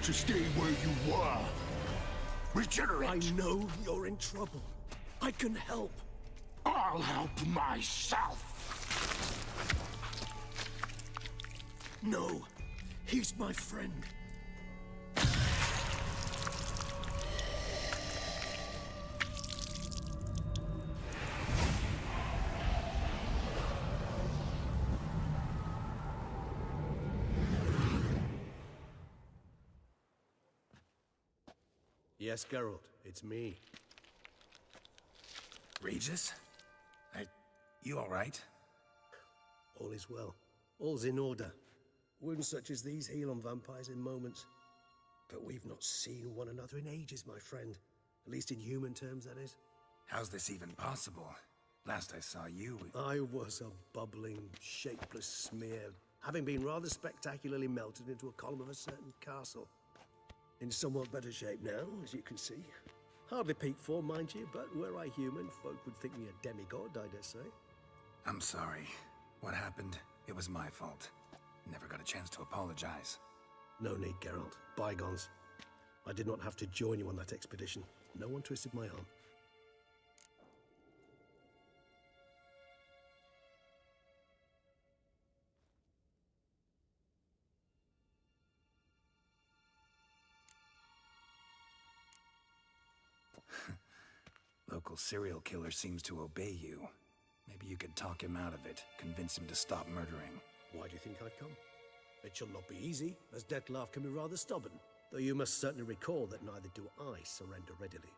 To stay where you were. Regenerate. I know you're in trouble. I can help. I'll help myself. No, he's my friend. Yes, Geralt, it's me. Regis? You all right? All is well. All's in order. Wounds such as these heal on vampires in moments. But we've not seen one another in ages, my friend. At least in human terms, that is. How's this even possible? Last I saw you... I was a bubbling, shapeless smear, having been rather spectacularly melted into a column of a certain castle. In somewhat better shape now, as you can see. Hardly peak form, mind you, but were I human, folk would think me a demigod, I dare say. I'm sorry. What happened, it was my fault. Never got a chance to apologize. No need, Geralt. Bygones. I did not have to join you on that expedition. No one twisted my arm. Local serial killer seems to obey you. Maybe you could talk him out of it, convince him to stop murdering. Why do you think I've come? It shall not be easy, as Dettlaff can be rather stubborn. Though you must certainly recall that neither do I surrender readily.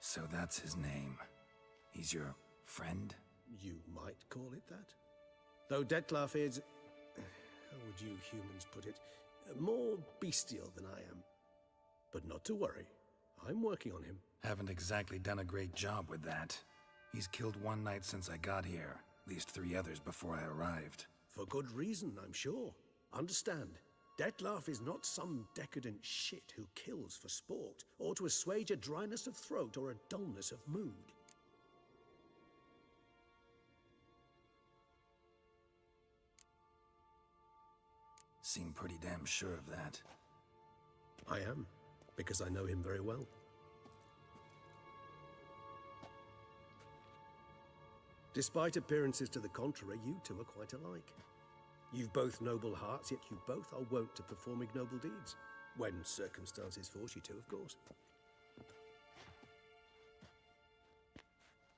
So that's his name. He's your friend? You might call it that. Though Dettlaff is... how would you humans put it? More bestial than I am. But not to worry. I'm working on him. Haven't exactly done a great job with that. He's killed one knight since I got here. At least 3 others before I arrived. For good reason, I'm sure. Understand, Dettlaff is not some decadent shit who kills for sport, or to assuage a dryness of throat or a dullness of mood. Seem pretty damn sure of that. I am, because I know him very well. Despite appearances to the contrary, you two are quite alike. You've both noble hearts, yet you both are wont to perform ignoble deeds. When circumstances force you to, of course.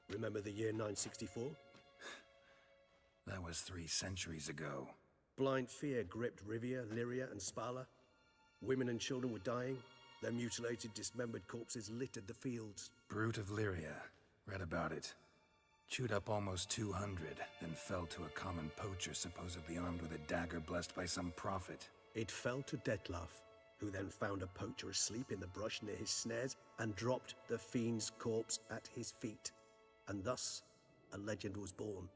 Remember the year 964? That was 3 centuries ago. Blind fear gripped Rivia, Lyria, and Spala. Women and children were dying. Their mutilated, dismembered corpses littered the fields. Brute of Lyria. Read about it. Chewed up almost 200, then fell to a common poacher supposedly armed with a dagger blessed by some prophet. It fell to Dettlaff, who then found a poacher asleep in the brush near his snares and dropped the fiend's corpse at his feet. And thus, a legend was born.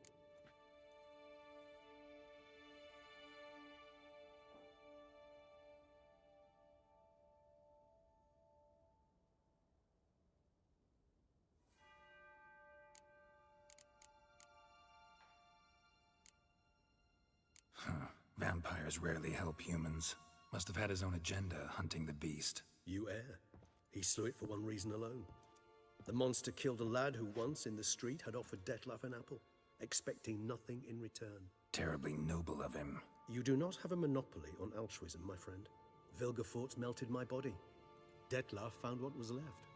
Vampires rarely help humans. Must have had his own agenda, hunting the beast. You err. He slew it for one reason alone. The monster killed a lad who once, in the street, had offered Dettlaff an apple, expecting nothing in return. Terribly noble of him. You do not have a monopoly on altruism, my friend. Vilgefortz melted my body. Dettlaff found what was left.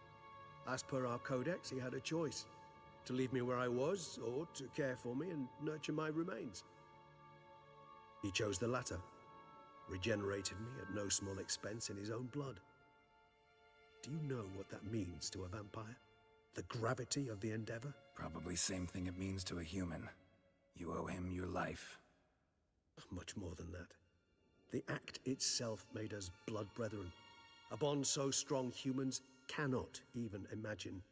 As per our codex, he had a choice. To leave me where I was, or to care for me and nurture my remains. He chose the latter, regenerated me at no small expense in his own blood. Do you know what that means to a vampire? The gravity of the endeavor? Probably same thing it means to a human. You owe him your life. Much more than that. The act itself made us blood brethren. A bond so strong humans cannot even imagine.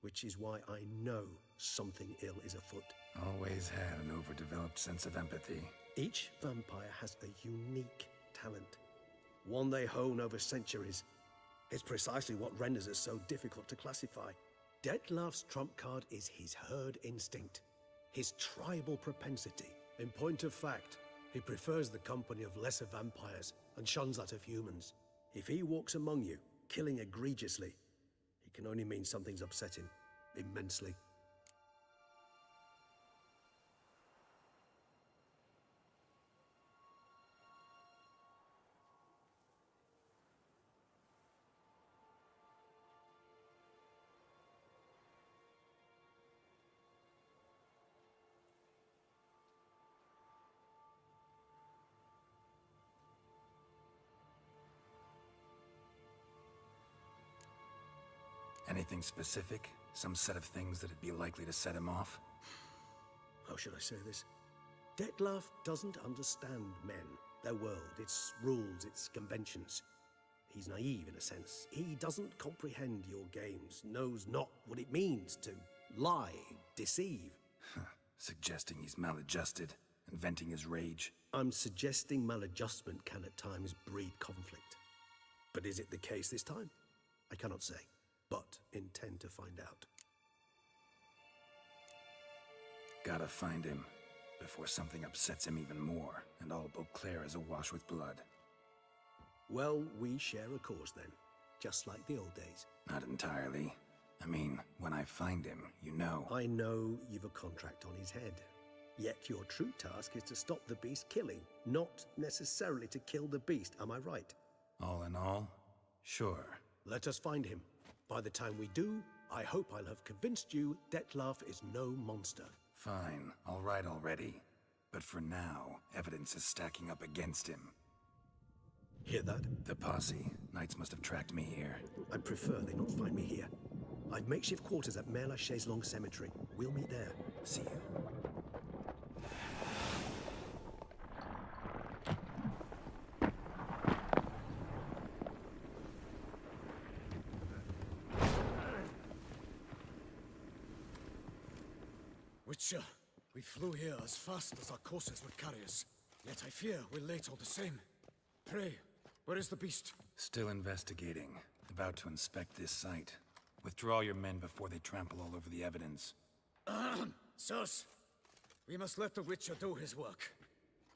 Which is why I know something ill is afoot. Always had an overdeveloped sense of empathy. Each vampire has a unique talent, one they hone over centuries. It's precisely what renders it so difficult to classify. Dettlaff's trump card is his herd instinct, his tribal propensity. In point of fact, he prefers the company of lesser vampires and shuns that of humans. If he walks among you, killing egregiously, it can only mean something's upset him immensely. Anything specific? Some set of things that'd be likely to set him off? How should I say this? Dettlaff doesn't understand men, their world, its rules, its conventions. He's naive in a sense. He doesn't comprehend your games, knows not what it means to lie, deceive. Suggesting he's maladjusted, and venting his rage. I'm suggesting maladjustment can at times breed conflict. But is it the case this time? I cannot say, but intend to find out. Gotta find him, before something upsets him even more, and all Beauclair is awash with blood. Well, we share a cause then, just like the old days. Not entirely. I mean, when I find him, you know. I know you've a contract on his head. Yet your true task is to stop the beast killing, not necessarily to kill the beast, am I right? All in all, sure. Let us find him. By the time we do, I hope I'll have convinced you Dettlaff is no monster. Fine, all right already. But for now, evidence is stacking up against him. Hear that? The posse. Knights must have tracked me here. I prefer they not find me here. I've makeshift quarters at Mère Lachaise Long Cemetery. We'll meet there. See you. Witcher, we flew here as fast as our courses would carry us. Yet I fear we're late all the same. Pray, where is the beast? Still investigating. About to inspect this site. Withdraw your men before they trample all over the evidence. Sirs, we must let the Witcher do his work.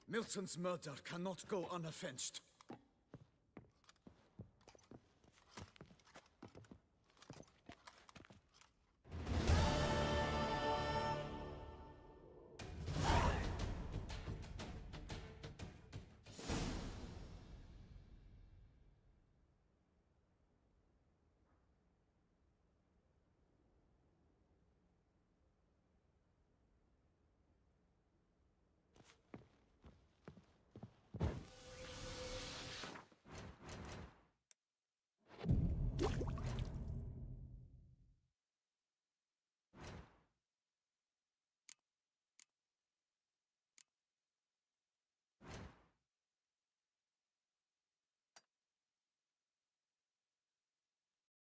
Milton's murder cannot go unavenged.